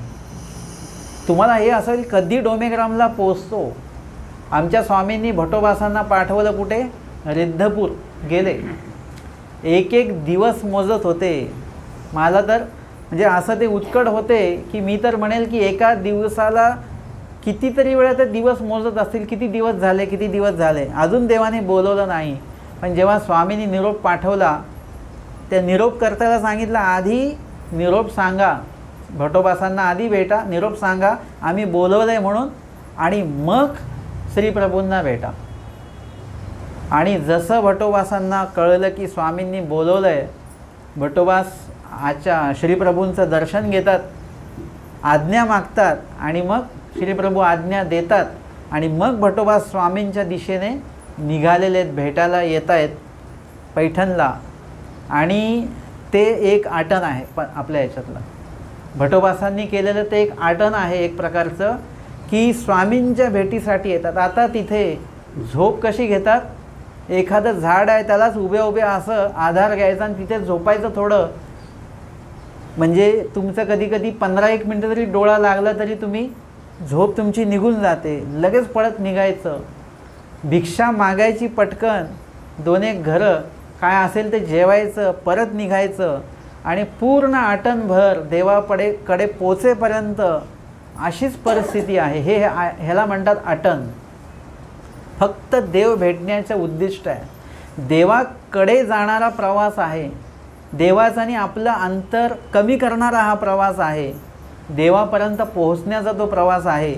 तुम्हाला हे असेल कधी डोमेग्रामला पोचतो. आमच्या स्वामींनी भटोबासांना पाठवलं कुठे, रिद्धपूर गेले, एक एक दिवस मोजत होते. मला तर म्हणजे असं ते उत्कट होते की मी तर म्हणेल की एका दिवसाला कितीतरी वेळा ते दिवस मोजत असतील, किती दिवस झाले, अजून देवाने बोलवलं नाही. पण जेव्हा स्वामींनी निरोप पाठवला, त्या निरोप करताना सांगितलं आधी निरोप सांगा, भटोबासांना आधी भेटा, निरोप सांगा आम्ही बोलवलं आहे म्हणून, आणि मग श्रीप्रभूंना भेटा. आणि जसं भटोबासांना कळलं की स्वामींनी बोलवलं आहे, भटोबास श्रीप्रभूंचं दर्शन घेतात, आज्ञा मागतात, आणि मग श्रीप्रभू आज्ञा देतात, आणि मग भटोबा स्वामींच्या दिशेने निघालेले आहेत, भेटायला येत आहेत पैठणला. आणि ते एक आटन आहे पण आपल्या याच्यातलं भटोबासांनी केलेलं ते एक आटन आहे एक प्रकारचं, की स्वामींच्या भेटीसाठी येतात. आता तिथे झोप कशी घेतात, एखादं झाड आहे त्यालाच उभे असं आधार घ्यायचा आणि तिथे झोपायचं थोडं. म्हणजे तुमचं कधी 15-1 मिनटं जरी डोळा लागला तरी तुम्ही झोप तुमची निघून जाते, लगेच पळत निघायचं. भिक्षा मागायची पटकन, 2-1 घरं काय असेल ते जेवायचं, परत निघायचं, आणि पूर्ण आटणभर देवाकडे पोचेपर्यंत अशीच परिस्थिती आहे. ह्याला म्हणतात आटण. फक्त देव भेटण्याचं उद्दिष्ट आहे. देवाकडे जाणारा प्रवास आहे, देवाचा आणि आपलं अंतर कमी करणारा हा प्रवास आहे, देवापर्यंत पोहोचण्याचा तो प्रवास आहे.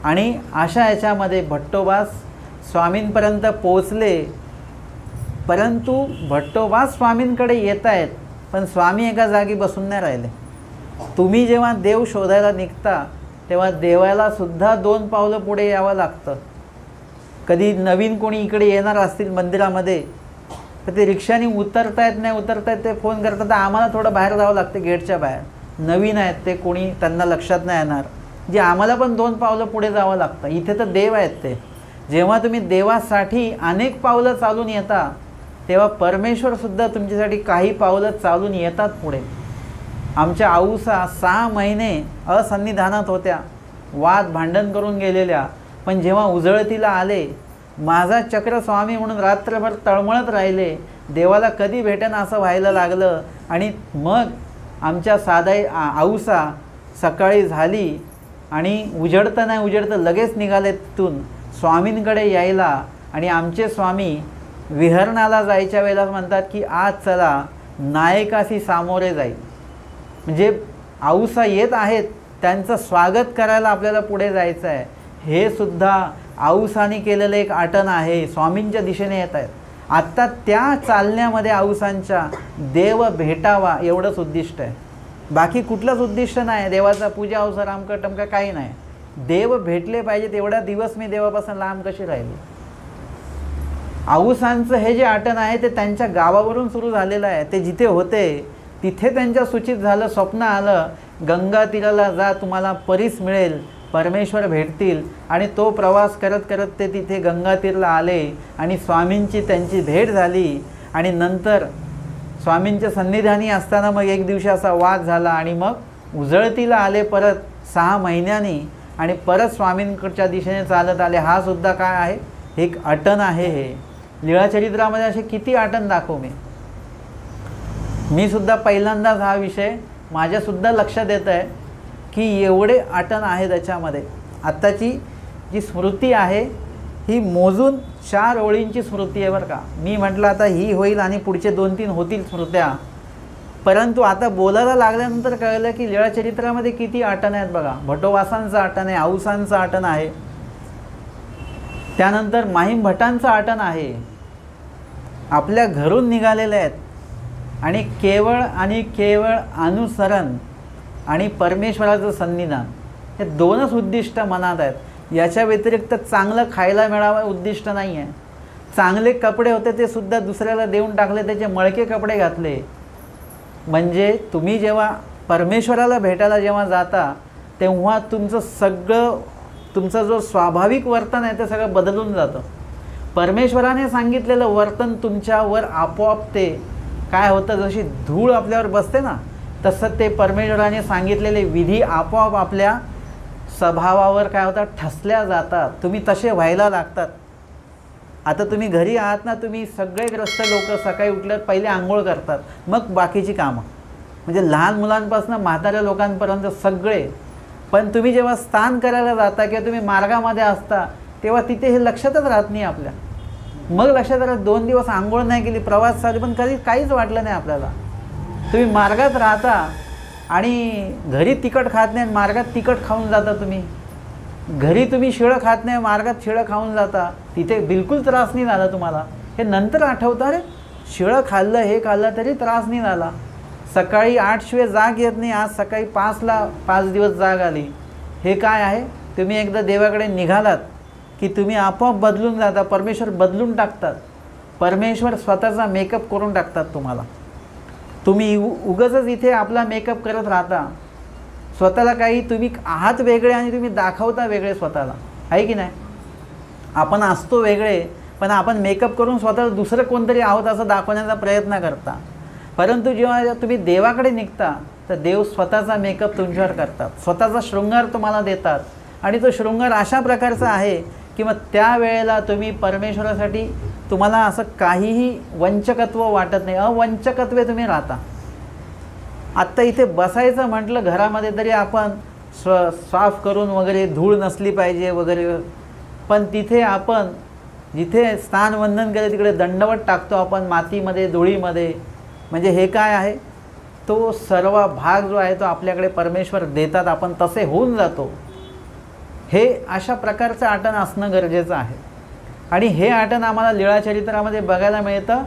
आणि अशा याच्यामध्ये भट्टोबा स्वामींपर्यंत पोचले, परंतु भट्टोबा स्वामींकडे येत आहेत, पण स्वामी एका जागी बसून नाही राहिले. तुम्ही जेव्हा देव शोधायला निघता तेव्हा देवाला सुद्धा 2 पावलं पुढे यावं लागतं. कधी नवीन कोणी इकडे येणार असतील मंदिरामध्ये तर ते रिक्षाने उतरतायत ते फोन करतात, आम्हाला थोडं बाहेर जावं लागतं, गेटच्या बाहेर. नवीन आहेत ते, कोणी त्यांना लक्षात नाही येणार, जे आम्हाला पण 2 पावलं पुढे जावं लागतं. इथे तर देव आहेत ते. जेव्हा तुम्ही देवासाठी अनेक पावलं चालून येता तेव्हा परमेश्वरसुद्धा तुमच्यासाठी काही पावलं चालून येतात पुढे. आमच्या आऊसा 6 महिने असन्निधानात होत्या, वाद भांडण करून गेलेल्या, पण जेव्हा उजळतीला आले, माझा चक्र स्वामी म्हणून रात्रभर तळमळत राहिले, देवाला कधी भेटेन असं व्हायला लागलं. आणि मग आमच्या साधाई आऊसा सकाळी झाली आणि उजडतं लगेच निघाले तिथून स्वामींकडे यायला. आणि आमचे स्वामी विहरणाला जायच्या वेळेला म्हणतात की आज चला नायकाशी सामोरे जाईल. म्हणजे आऊसा येत आहेत, त्यांचं स्वागत करायला आपल्याला पुढे जायचं आहे. हे सुद्धा आऊसाने केलेलं एक आटन आहे. स्वामींच्या दिशेने येत आहेत. आत्ता त्या चालण्यामध्ये आऊसांच्या देव भेटावा एवढंच उद्दिष्ट आहे, बाकी कुठलंच उद्दिष्ट नाही. देवाचा पूजा अवसर अमका टमका काही नाही. देव भेटले पाहिजेत. एवढा दिवस मी देवापासून लांब कशी राहिली. आऊसांचं हे जे आटन आहे ते त्यांच्या गावावरून सुरू झालेलं आहे. ते जिथे होते तिथे त्यांच्या सूचित झालं, स्वप्न आलं, गंगा तीराला जा, तुम्हाला परीस मिळेल, परमेश्वर भेटतील. आणि तो प्रवास करत करत ते तिथे गंगा तीरला आले आणि स्वामींची त्यांची भेट झाली. आणि नंतर स्वामींच्या सन्निधानी असताना मग एक दिवशी असा वाद झाला आणि मग उजळतीला आले परत 6 महिन्यांनी आणि परत स्वामींकडच्या दिशेने चालत आले. हा सुद्धा काय आहे, एक आटन आहे. हे लीळाचरित्रामध्ये असे किती आटन दाखवू मी सुद्धा पहिल्यांदाच हा विषय माझ्यासुद्धा लक्षात येत आहे की एवढे आटन आहे त्याच्यामध्ये. आत्ताची जी स्मृती आहे ही मोजून 4 ओळींची स्मृती आहे बरं का. मी म्हटलं आता ही होईल आणि पुढचे 2-3 होतील स्मृत्या, परंतु आता बोलायला लागल्यानंतर कळलं की लीळाचरित्रामध्ये किती आटन आहेत बघा. भटोबासांचं आटन आहे, आऊसांचं आटन आहे, त्यानंतर माहीम भटांचं आटन आहे. आपल्या घरून निघालेले आहेत आणि केवळ अनुसरण आणि परमेश्वराचं सन्निधान हे 2च उद्दिष्ट मनात आहेत. याच्या व्यतिरिक्त चांगलं खायला मिळावं उद्दिष्ट नाही आहे. चांगले कपडे होते ते सुद्धा दुसऱ्याला देऊन टाकले, त्याचे मळके कपडे घातले. म्हणजे तुम्ही जेव्हा परमेश्वराला भेटायला जेव्हा जाता तेव्हा तुमचं जो स्वाभाविक वर्तन आहे ते सगळं बदलून जातं. परमेश्वराने सांगितलेलं वर्तन तुमच्यावर आपोआप ते काय होतं, जशी धूळ आपल्यावर बसते ना तसं ते परमेश्वराने सांगितलेले विधी आपोआप आपल्या स्वभावावर काय होतात, ठसल्या जातात. तुम्ही तसे व्हायला लागतात. आता तुम्ही घरी आहात ना, तुम्ही सगळे ग्रस्त लोक सकाळी उठल्यावर पहिले आंघोळ करतात, मग बाकीची कामं. म्हणजे लहान मुलांपासून म्हाताऱ्या लोकांपर्यंत सगळे. पण तुम्ही जेव्हा स्नान करायला जाता किंवा तुम्ही मार्गामध्ये असता तेव्हा तिथे हे लक्षातच राहत नाही आपल्या. मग लक्षात राहत 2 दिवस आंघोळ नाही केली, प्रवास चालू, पण कधी काहीच वाटलं नाही आपल्याला. तुम्ही मार्गात राहता आणि घरी तिखट खात नाही, मार्गात तिखट खाऊन जाता. तुम्ही घरी तुम्ही शिळं खात नाही, मार्गात शिळं खाऊन जाता, तिथे बिलकुल त्रास नाही झाला तुम्हाला. हे नंतर आठवतं, अरे शिळं खाल्लं हे खाल्लं तरी त्रास नाही झाला. सकाळी 8 शिवाय जाग येत नाही, आज सकाळी 5ला 5 दिवस जाग आली. हे काय आहे? तुम्ही एकदा देवाकडे निघालात की तुम्ही आपोआप बदलून जाता. परमेश्वर बदलून टाकतात. परमेश्वर स्वतःचा मेकअप करून टाकतात तुम्हाला. तुम्ही उगाचच इथे आपला मेकअप करत राहता स्वतःला. काही तुम्ही आहात वेगळे आणि तुम्ही दाखवता वेगळे स्वतःला, आहे की नाही? आपण असतो वेगळे, पण आपण मेकअप करून स्वतःला दुसरं कोणतरी आहोत असं दाखवण्याचा प्रयत्न करता. परंतु जेव्हा तुम्ही देवाकडे निघता तर देव स्वतःचा मेकअप तुमच्यावर करतात, स्वतःचा शृंगार तुम्हाला देतात. आणि तो शृंगार अशा प्रकारचा आहे की मग त्यावेळेला तुम्ही परमेश्वरासाठी तुम्हाला असं काहीही वंचकत्व वाटत नाही, अवंचकत्वे तुम्ही राहता. आत्ता इथे बसायचं म्हटलं घरामध्ये तरी आपण साफ करून वगैरे, धूळ नसली पाहिजे वगैरे, पण तिथे आपण जिथे स्नान वंदन केलं तिकडे दंडवत टाकतो आपण मातीमध्ये, धुळीमध्ये. म्हणजे हे काय आहे? तो सर्व भाग जो आहे तो आपल्याकडे परमेश्वर देतात, आपण तसे होऊन जातो. हे अशा प्रकारचं आटन असणं गरजेचं आहे. आणि हे आटन आम्हाला लीळाचरित्रामध्ये बघायला मिळतं.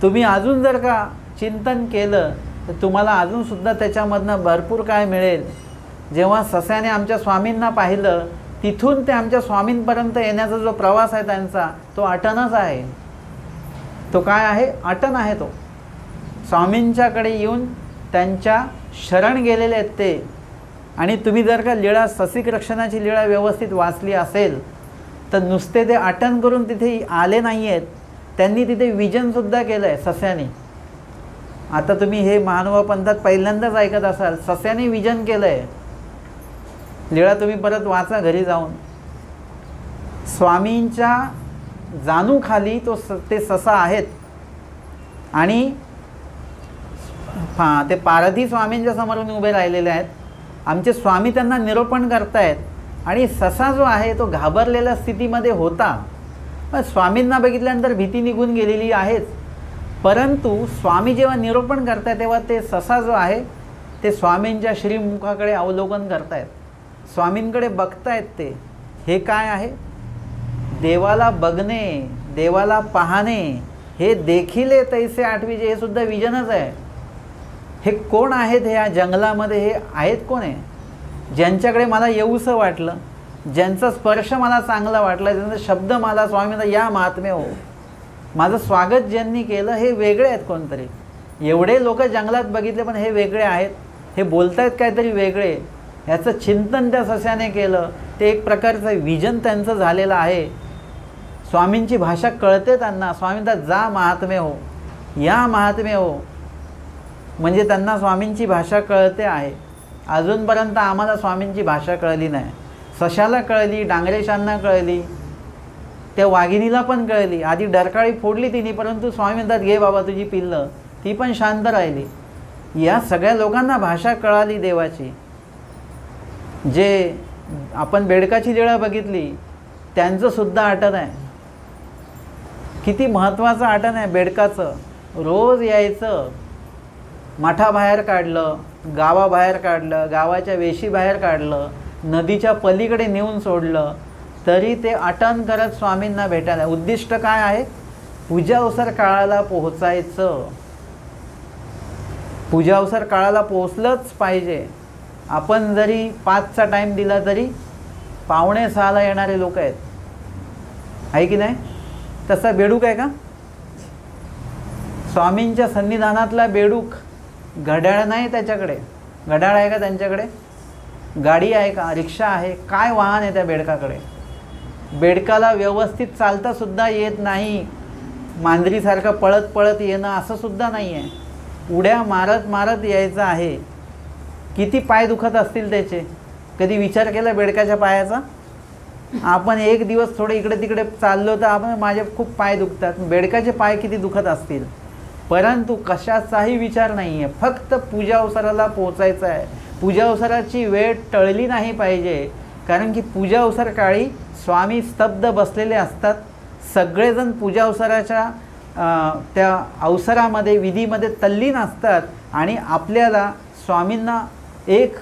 तुम्ही अजून जर का चिंतन केलं तर तुम्हाला अजूनसुद्धा त्याच्यामधनं भरपूर काय मिळेल. जेव्हा सस्याने आमच्या स्वामींना पाहिलं तिथून ते आमच्या स्वामींपर्यंत येण्याचा जो प्रवास आहे त्यांचा, तो आटनच आहे. तो काय आहे? आटन आहे. तो स्वामींच्याकडे येऊन त्यांच्या शरण गेलेले आहेत ते. आणि तुम्ही जर का लीळा, ससिक रक्षणाची लीळा व्यवस्थित वाचली असेल तर नुसते ते आटन करून तिथे आले नाही आहेत, त्यांनी तिथे विजनसुद्धा केलं आहे सस्याने. आता तुम्ही हे महानुभाव पंथात पहिल्यांदाच ऐकत असाल, सस्याने विजन केलं आहे. लीळा तुम्ही परत वाचा घरी जाऊन. स्वामींच्या जाणूखाली ते ससा आहेत आणि ते पारधी स्वामींच्या समोरून उभे राहिलेले आहेत. आमचे स्वामी त्यांना निरोपण करतायत आणि ससा जो आहे तो घाबरलेल्या स्थितीमध्ये होता. स्वामींना बघितल्यानंतर भीती निघून गेलेली आहेच, परंतु स्वामी जेव्हा निरोपण करतायत तेव्हा ते ससा जो आहे ते स्वामींच्या श्रीमुखाकडे अवलोकन करतायत, स्वामींकडे बघतायत ते. हे काय आहे? देवाला बघणे, देवाला पाहणे. हे देखिले तैसे आठवीचे, हे सुद्धा विजनच आहे. हे कोण आहेत? हे या जंगलामध्ये हे आहेत कोण आहे? ज्यांच्याकडे मला येऊसं वाटलं, ज्यांचा स्पर्श मला चांगला वाटला, ज्यांचा शब्द मला स्वामींना या महात्म्य हो, माझं स्वागत ज्यांनी केलं, हे वेगळे आहेत कोणतरी. एवढे लोक जंगलात बघितले पण हे वेगळे आहेत. हे बोलतायत काहीतरी वेगळे. ह्याचं चिंतन त्या सस्याने केलं. ते एक प्रकारचं विजन त्यांचं झालेलं आहे. स्वामींची भाषा कळते त्यांना. स्वामींना जा महात्म्य हो, या महात्म्य हो, म्हणजे त्यांना स्वामींची भाषा कळते आहे. अजूनपर्यंत आम्हाला स्वामींची भाषा कळली नाही. सशाला कळली, डांगरेशांना कळली, त्या वाघिणीला पण कळली. आधी डरकाळी फोडली तिने, परंतु स्वामी म्हणतात घे बाबा तुझी पिल्लं, ती पण शांत राहिली. या सगळ्या लोकांना भाषा कळाली देवाची. जे आपण बेडकाची लीळा बघितली त्यांचंसुद्धा आटन आहे. किती महत्त्वाचं आटन आहे बेडकाचं. रोज यायचं, मठाबाहेर काढलं, गावाबाहेर काढलं, गावाच्या वेशीबाहेर काढलं, नदीच्या पलीकडे नेऊन सोडलं, तरी ते आटन करत स्वामींना भेटायला. उद्दिष्ट काय आहे? पूजाअवसर काळाला पोहोचायचं. पूजाअवसर काळाला पोहोचलंच पाहिजे. आपण जरी 5चा टाईम दिला तरी 5:45ला येणारे लोक आहेत, आहे की नाही? तसा बेडूक आहे का? स्वामींच्या सन्निधानातला बेडूक. घड्याळ नाही त्याच्याकडे. घड्याळ आहे का त्यांच्याकडे? गाडी आहे का? रिक्षा आहे? काय वाहन आहे त्या बेडकाकडे? बेडकाला व्यवस्थित चालतासुद्धा येत नाही. मांजरीसारखं पळत पळत येणं असं सुद्धा नाही आहे. उड्या मारत मारत यायचं आहे. किती पाय दुखत असतील त्याचे? कधी विचार केला बेडकाच्या पायाचा? आपण एक दिवस थोडे इकडे तिकडे चाललो तर आपण माझे खूप पाय दुखतात. बेडकाचे पाय किती दुखत असतील? परंतु कशाचाही विचार नाही आहे, फक्त पूजा अवसराला पोचायचं आहे. पूजा अवसराची वेळ टळली नाही पाहिजे, कारण की पूजा अवसर काळी स्वामी स्तब्ध बसलेले असतात. सगळेजण पूजा अवसराच्या त्या अवसरामध्ये विधीमध्ये तल्लीन असतात आणि आपल्याला स्वामींना एक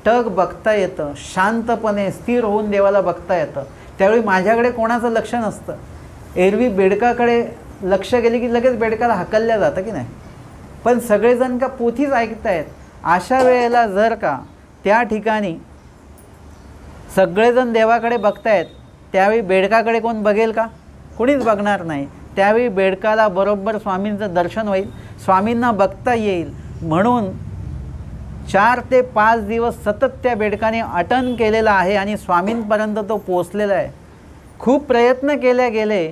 टक बघता येतं, शांतपणे स्थिर होऊन देवाला बघता येतं. त्यावेळी माझ्याकडे कोणाचं लक्ष नसतं. एरवी बेडकाकडे लक्ष गेले की लगेच बेडकाला हकलल्या जातं की नाही, पण सगळेजण का पोथीच ऐकतायत. अशा वेळेला जर का त्या ठिकाणी सगळेजण देवाकडे बघतायत, त्यावेळी बेडकाकडे कोण बघेल का? कोणीच बघणार नाही. त्यावेळी बेडकाला बरोबर स्वामींचं दर्शन होईल, स्वामींना बघता येईल. म्हणून 4 ते 5 दिवस सतत त्या बेडकाने अटन केलेलं आहे आणि स्वामींपर्यंत तो पोचलेला आहे. खूप प्रयत्न केले गेले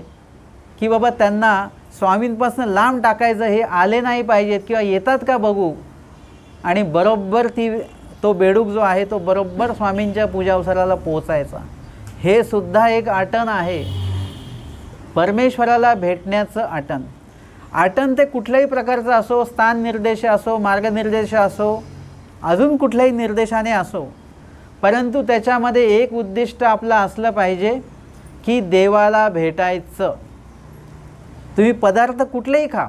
की बाबा त्यांना स्वामींपासून लांब टाकायचं, हे आले नाही पाहिजेत किंवा येतात का बघू, आणि बरोबर तो बेडूक जो आहे तो बरोबर स्वामींच्या पूजा अवसराला पोचायचा. हे सुद्धा एक आटन आहे, परमेश्वराला भेटण्याचं आटन. आटन ते कुठल्याही प्रकारचं असो, स्थान निर्देश असो, मार्गनिर्देश असो, अजून कुठल्याही निर्देशाने असो, परंतु त्याच्यामध्ये एक उद्दिष्ट आपलं असलं पाहिजे की देवाला भेटायचं. तुम्ही पदार्थ कुठलेही खा,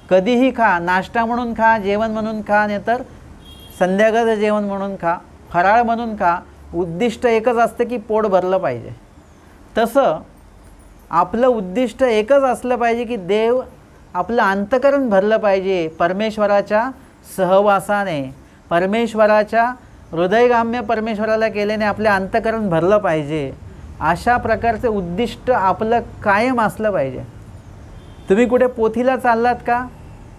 कधीही खा, नाश्ता म्हणून खा, जेवण म्हणून खा, नाहीतर संध्याकाळचं जेवण म्हणून खा, फराळ म्हणून खा, उद्दिष्ट एकच असतं की पोट भरलं पाहिजे. तसं आपलं उद्दिष्ट एकच असलं पाहिजे की देव आपलं अंतःकरण भरलं पाहिजे. परमेश्वराच्या सहवासाने, परमेश्वराच्या हृदयगाम्य परमेश्वराला केल्याने आपले अंतःकरण भरलं पाहिजे. अशा प्रकारचे उद्दिष्ट आपलं कायम असलं पाहिजे. तुम्ही कुठे पोथीला चाललात का,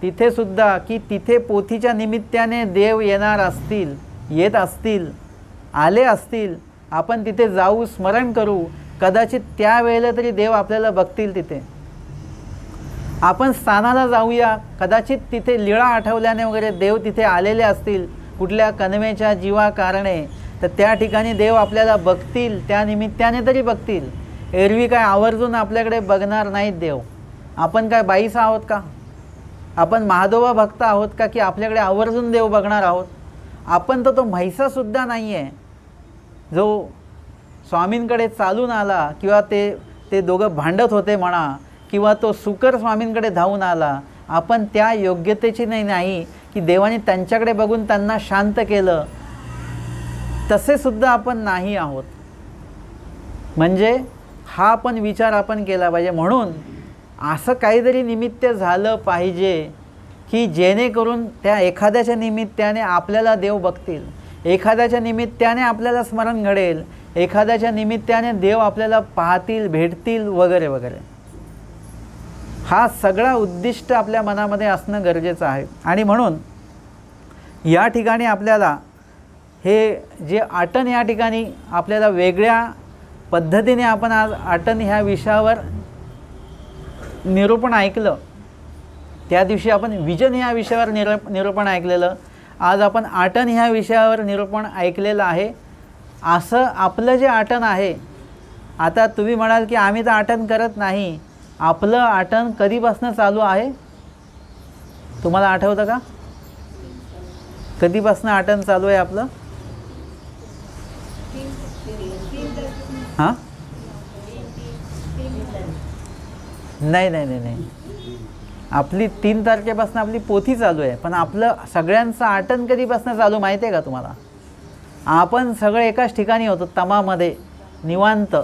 तिथे सुद्धा की तिथे पोथीच्या निमित्ताने देव येणार असतील, येत असतील, आले असतील, आपण तिथे जाऊ, स्मरण करू, कदाचित त्यावेळेला तरी देव आपल्याला बघतील. तिथे आपण स्थानाला जाऊया, कदाचित तिथे लीळा आठवल्याने वगैरे देव तिथे आलेले असतील कुठल्या कन्वेच्या जीवा कारणे, तर त्या ठिकाणी देव आपल्याला बघतील, त्या निमित्ताने तरी बघतील. एरवी काय आवर्जून आपल्याकडे बघणार नाहीत देव. आपण काय बाईस आहोत का? आपण महादोबा भक्त आहोत का की आपल्याकडे आवर्जून देव बघणार आहोत? आपण तर तो म्हैसासुद्धा नाही आहे जो स्वामींकडे चालून आला, किंवा ते दोघं भांडत होते म्हणा, किंवा तो सुकर स्वामींकडे धावून आला. आपण त्या योग्यतेची नाही की देवाने त्यांच्याकडे बघून त्यांना शांत केलं, तसे सुद्धा आपण नाही आहोत. म्हणजे हा पण विचार आपण केला पाहिजे. म्हणून असं काहीतरी निमित्त झालं पाहिजे की जेणेकरून त्या एखाद्याच्या निमित्ताने आपल्याला देव बघतील, एखाद्याच्या निमित्ताने आपल्याला स्मरण घडेल, एखाद्याच्या निमित्ताने देव आपल्याला पाहतील, भेटतील वगैरे वगैरे. हा सगळा उद्दिष्ट आपल्या मनामध्ये असणं गरजेचं आहे. आणि म्हणून या ठिकाणी आपल्याला हे जे आटन या ठिकाणी आपल्याला वेगळ्या पद्धतीने आपण आज आटन ह्या विषयावर निरूपण ऐकलं. त्या दिवशी आपण विजन ह्या विषयावर निरूपण ऐकलेलं, आज आपण आटन ह्या विषयावर निरूपण ऐकलेलं आहे. असं आपलं जे आटन आहे, आता तुम्ही म्हणाल की आम्ही तर आटन करत नाही, आपलं आटन कधीपासून चालू आहे तुम्हाला आठवतं का? कधीपासून आटन चालू आहे आपलं? हां, नाही, आपली 3 तारखेपासून आपली पोथी चालू आहे. पण आपलं सगळ्यांचं आटन कधीपासून चालू माहिती आहे का तुम्हाला? आपण सगळे एकाच ठिकाणी होतो, तमामध्ये निवांत,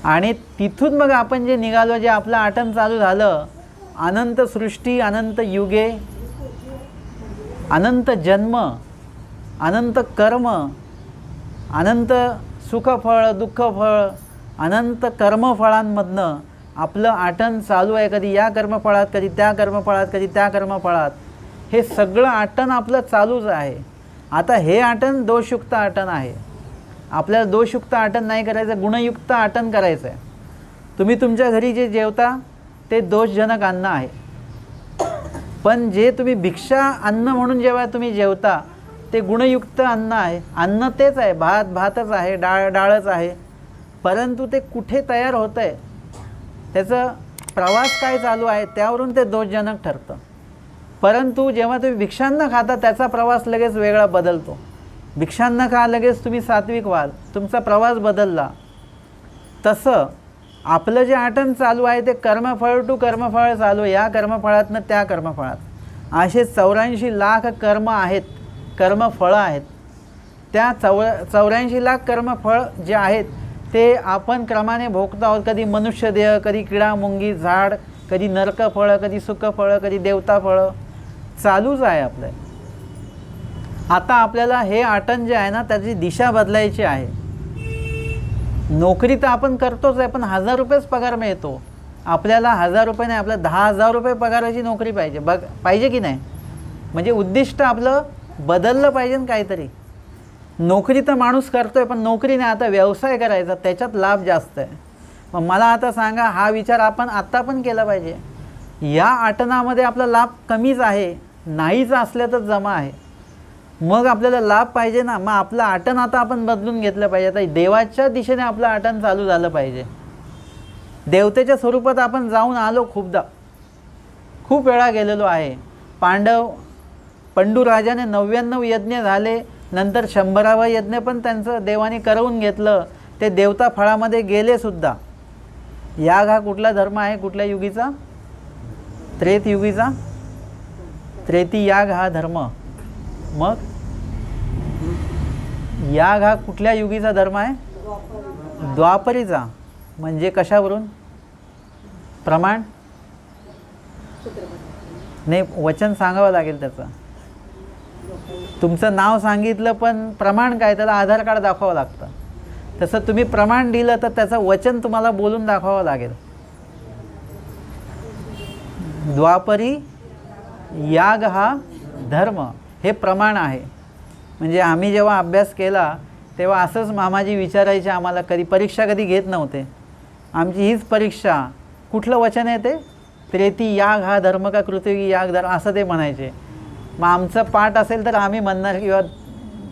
आणि तिथून मग आपण जे निघालो, जे आपलं आटन चालू झालं, अनंत सृष्टी, अनंत युगे, अनंत जन्म, अनंत कर्म, अनंत सुखफळ, दुःखफळ, अनंत कर्मफळांमधनं आपलं आटन चालू आहे. कधी या कर्मफळात, कधी त्या कर्मफळात, कधी त्या कर्मफळात, हे सगळं आटन आपलं चालूच आहे. आता हे आटन दोषयुक्त आटन आहे. आपल्याला दोषयुक्त आटन नाही करायचं, गुणयुक्त आटन करायचं आहे. तुम्ही तुमच्या घरी जे जेवता ते दोषजनक अन्न आहे, पण जे तुम्ही भिक्षा अन्न म्हणून जेव्हा तुम्ही जेवता ते गुणयुक्त अन्न आहे. अन्न तेच आहे, भातच आहे, डाळच आहे, परंतु ते कुठे तयार होतं आहे, त्याचं प्रवास काय चालू आहे त्यावरून ते दोषजनक ठरतं. परंतु जेव्हा तुम्ही भिक्षान्न खाता त्याचा प्रवास लगेच वेगळा बदलतो. भिक्षान्न खा लगेच तुम्ही सात्विक व्हाल, तुमचा प्रवास बदलला. तसं आपलं जे आटन चालू आहे ते कर्मफळ टू कर्मफळ चालू आहे. या कर्मफळातनं त्या कर्मफळात असे 84 लाख कर्म आहेत, कर्मफळं आहेत. त्या 84 लाख कर्मफळ जे आहेत ते आपण क्रमाने भोगतो आहोत. कधी मनुष्यदेह, कधी किडा मुंगी झाड, कधी नरकफळं, कधी सुखफळं, कधी देवताफळं चालूच आहे आपलं. आता आपल्याला हे आटन जे आहे ना त्याची दिशा बदलायची आहे. नोकरी तर आपण करतोच आहे, पण 1000 रुपयेच पगार मिळतो. आपल्याला 1000 रुपये नाही, आपल्याला 10,000 रुपये पगाराची नोकरी पाहिजे. पाहिजे की नाही? म्हणजे उद्दिष्ट आपलं बदललं पाहिजे ना काहीतरी. नोकरी तर माणूस करतोय, पण नोकरी नाही, आता व्यवसाय करायचा, त्याच्यात लाभ जास्त आहे. मग मला आता सांगा, हा विचार आपण आत्ता पण केला पाहिजे. या आटनामध्ये आपला लाभ कमीच आहे, नाहीच असल्या तर जमा आहे. मग आपल्याला लाभ पाहिजे ना, मग आपलं आटन आता आपण बदलून घेतलं पाहिजे. आता देवाच्या दिशेने आपलं आटन चालू झालं पाहिजे. देवतेच्या स्वरूपात आपण जाऊन आलो खूपदा, खूप वेळा गेलेलो आहे. पंडूराजाने 99 यज्ञ झाले, नंतर 100वा यज्ञ पण त्यांचं देवाने करवून घेतलं. ते देवता फळामध्ये गेलेसुद्धा. याग हा कुठला धर्म आहे, कुठल्या युगीचा? त्रेतयुगीचा. त्रेती याग हा धर्म. मग याग हा कुठल्या युगीचा धर्म आहे? द्वापरीचा. म्हणजे कशावरून? प्रमाण नाही, वचन सांगावं लागेल त्याचं. तुमचं नाव सांगितलं पण प्रमाण काय, त्याला आधार कार्ड दाखवावं लागतं. तसं तुम्ही प्रमाण दिलं तर त्याचं वचन तुम्हाला बोलून दाखवावं लागेल. द्वापरी याग हा धर्म हे प्रमाण आहे. म्हणजे आम्ही जेव्हा अभ्यास केला तेव्हा असंच मामाजी विचारायचे आम्हाला, कधी परीक्षा कधी घेत नव्हते. आमची हीच परीक्षा, कुठलं वचन आहे ते? त्रेती याग हा धर्म का कृतयुगी याग धर्म, असं ते म्हणायचे. मग आमचं पाठ असेल तर आम्ही म्हणणार किंवा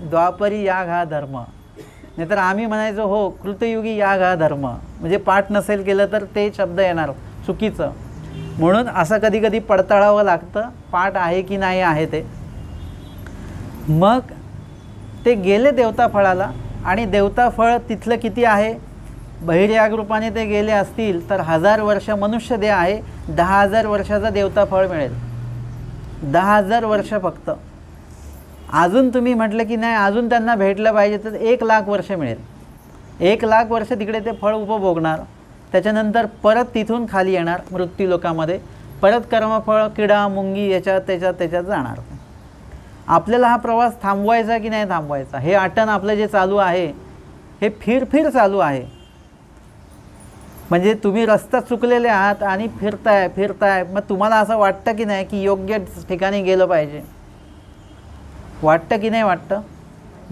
द्वापरी याग हा धर्म, नाहीतर आम्ही म्हणायचो हो कृतयुगी याग हा धर्म. म्हणजे पाठ नसेल केलं तर ते शब्द येणार चुकीचं. म्हणून असं कधी कधी पडताळावं लागतं पाठ आहे की नाही आहे ते. मग ते गेले देवता फळाला, आणि देवता फळ तिथलं किती आहे? बहिर्याग रूपाने ते गेले असतील तर 1000 वर्ष मनुष्य देह आहे, 10,000 वर्षाचा देवता फळ मिळेल. 10,000 वर्ष फक्त. अजून तुम्ही म्हटलं की नाही अजून त्यांना भेटलं पाहिजे तर 1,00,000 वर्ष मिळेल. 1,00,000 वर्ष तिकडे ते फळ उपभोगणार. त्याच्यानंतर परत तिथून खाली येणार मृत्यू लोकामध्ये, परत कर्मफळ किडा मुंगी याच्यात त्याच्यात जाणार. आपल्याला हा प्रवास थांबवायचा की नाही थांबवायचा? हे आटन आपलं जे चालू आहे हे फिर चालू आहे. म्हणजे तुम्ही रस्ता चुकलेले आहात आणि फिरताय, मग तुम्हाला असं वाटतं की नाही की योग्य ठिकाणी गेलं पाहिजे? वाटतं की नाही वाटतं?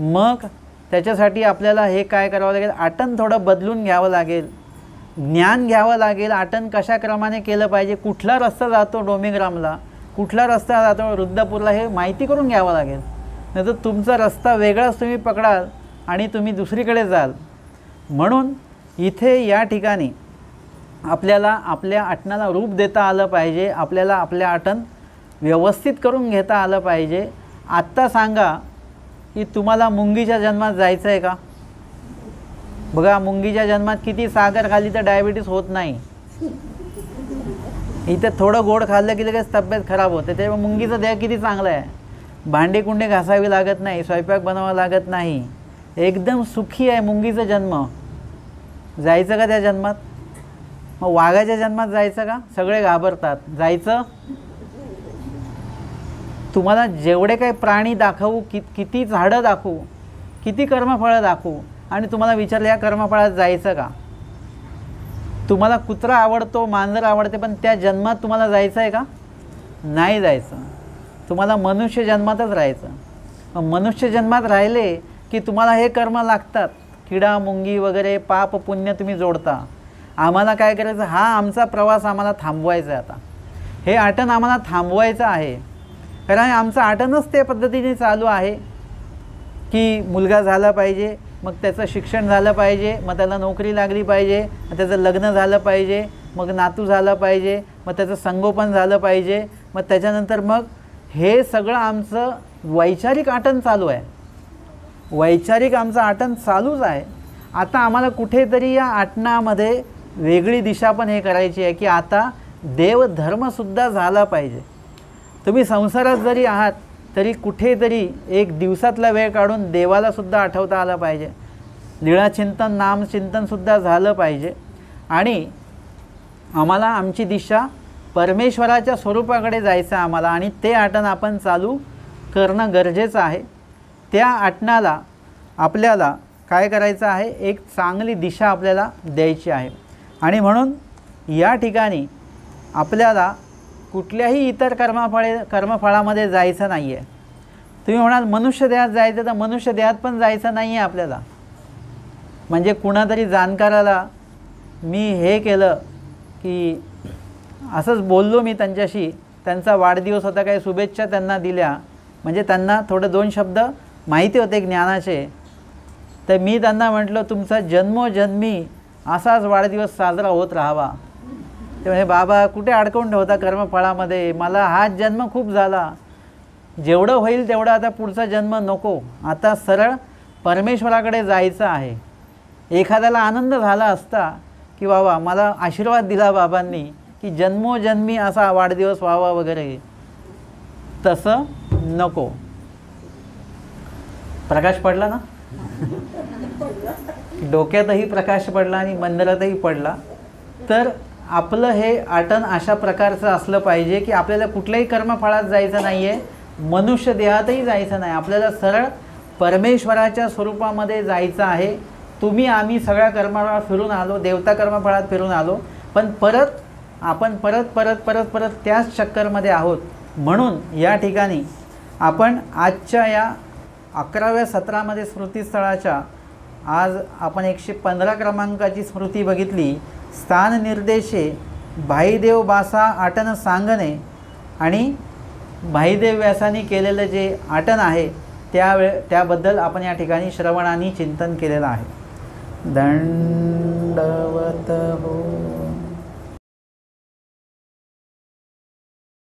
मग त्याच्यासाठी आपल्याला हे काय करावं लागेल? आटन थोडं बदलून घ्यावं लागेल, ज्ञान घ्यावं लागेल. आटन कशा क्रमाने केलं पाहिजे, कुठला रस्ता जातो डोमिंग्रामला, कुठला रस्ता जातो रुद्रपूरला, हे माहिती करून घ्यावं लागेल. नाही तर तुमचा रस्ता वेगळाच तुम्ही पकडाल आणि तुम्ही दुसरीकडे जाल. म्हणून इथे या ठिकाणी आपल्याला आपल्या आटनाला रूप देता आलं पाहिजे. आपल्याला आपल्या आटन व्यवस्थित करून घेता आलं पाहिजे. आत्ता सांगा की तुम्हाला मुंगीच्या जन्मात जायचं आहे का? बघा मुंगीच्या जन्मात किती साखर खाल्ली तर डायबिटीस होत नाही. इथे थोडं गोड खाल्लं की लगेच तब्येत खराब होते. त्यामुळे मुंगीचं देह किती चांगलं आहे. भांडी कुंडे घासावी लागत नाही, स्वयंपाक बनवावा लागत नाही, एकदम सुखी आहे मुंगीचा जन्म. जायचं का त्या जन्मात? मग वाघाच्या जन्मात जायचं का? सगळे घाबरतात. जायचं? तुम्हाला जेवढे काही प्राणी दाखवू, किती झाडं दाखवू, किती कर्मफळं दाखवू, आणि तुम्हाला विचारलं या कर्मफळात जायचं का? तुम्हाला कुत्रा आवडतो, मांजर आवडते, पण त्या जन्मात तुम्हाला जायचं आहे का? नाही जायचं. तुम्हाला मनुष्य जन्मातच राहायचं. मग मनुष्य जन्मात राहिले की तुम्हाला हे कर्म लागतात, किडा मुंगी वगैरे पाप पुण्य तुम्ही जोडता. आम्हाला काय करायचं? हा आमचा प्रवास आम्हाला थांबवायचा आहे. आता हे आटन आम्हाला थांबवायचं आहे. कारण आमचं आटनच त्या पद्धतीने चालू आहे की मुलगा झाला पाहिजे, मग त्याचं शिक्षण झालं पाहिजे, मग त्याला नोकरी लागली पाहिजे, मग त्याचं लग्न झालं पाहिजे, मग नातू झाला पाहिजे, मग त्याचं संगोपन झालं पाहिजे, मग त्याच्यानंतर मग हे सगळं आमचं वैचारिक आटन चालू आहे. वैचारिक आमचं आटन चालूच आहे. आता आम्हाला कुठेतरी या आटनामध्ये वेगळी दिशा पण हे करायची आहे की आता देवधर्मसुद्धा झाला पाहिजे. तुम्ही संसारात जरी आहात तरी कुठेतरी एक दिवसातला वेळ काढून देवालासुद्धा आठवता आलं पाहिजे. लीळाचिंतन नामचिंतनसुद्धा झालं पाहिजे. आणि आम्हाला आमची दिशा परमेश्वराच्या स्वरूपाकडे जायचं आहे आम्हाला, आणि ते आटन आपण चालू करणं गरजेचं आहे. त्या आटनाला आपल्याला काय करायचं आहे, एक चांगली दिशा आपल्याला द्यायची आहे. आणि म्हणून या ठिकाणी आपल्याला कुठल्याही इतर कर्मफळामध्ये जायचं नाही आहे. तुम्ही म्हणाल मनुष्य देहात जायचं, तर मनुष्य देहात पण जायचं नाही आहे आपल्याला. म्हणजे कुणातरी जाणकाराला मी हे केलं की असंच बोललो मी त्यांच्याशी, त्यांचा वाढदिवस होता, काही शुभेच्छा त्यांना दिल्या, म्हणजे त्यांना थोडं 2 शब्द माहिती होते ज्ञानाचे. तर मी त्यांना म्हटलं तुमचा जन्मोजन्मी असाच वाढदिवस साजरा होत राहावा. ते म्हणजे बाबा कुठे अडकवून ठेवता कर्मफळामध्ये, मला हाच जन्म खूप झाला, जेवढं होईल तेवढं आता पुढचा जन्म नको, आता सरळ परमेश्वराकडे जायचं आहे. एखाद्याला आनंद झाला असता की बाबा मला आशीर्वाद दिला बाबांनी की जन्मोजन्मी असा वाढदिवस व्हावा वगैरे, तसं नको. प्रकाश पडला ना, डोक्यातही प्रकाश पडला आणि मंदिरातही पडला. तर आपलं हे आटन अशा प्रकारचं असलं पाहिजे की आपल्याला कुठल्याही कर्मफळात जायचं नाही आहे, मनुष्य देहातही जायचं नाही, आपल्याला सरळ परमेश्वराच्या स्वरूपामध्ये जायचं आहे. तुम्ही आम्ही सगळ्या कर्मफळात फिरून आलो, देवता कर्मफळात फिरून आलो, पण आपण परत त्याच चक्करमध्ये आहोत. म्हणून या ठिकाणी आपण आजच्या या 11व्या सत्रामध्ये स्मृतीस्थळाच्या आज आपण 115 क्रमांकाची स्मृती बघितली. स्थान निर्देशे भाईदेव बासा आटन सांगणे, आणि भाईदेव व्यासानी केलेलं जे आटन आहे त्याबद्दल आपण या ठिकाणी श्रवणाने चिंतन केलेलं आहे. दंडवत हो.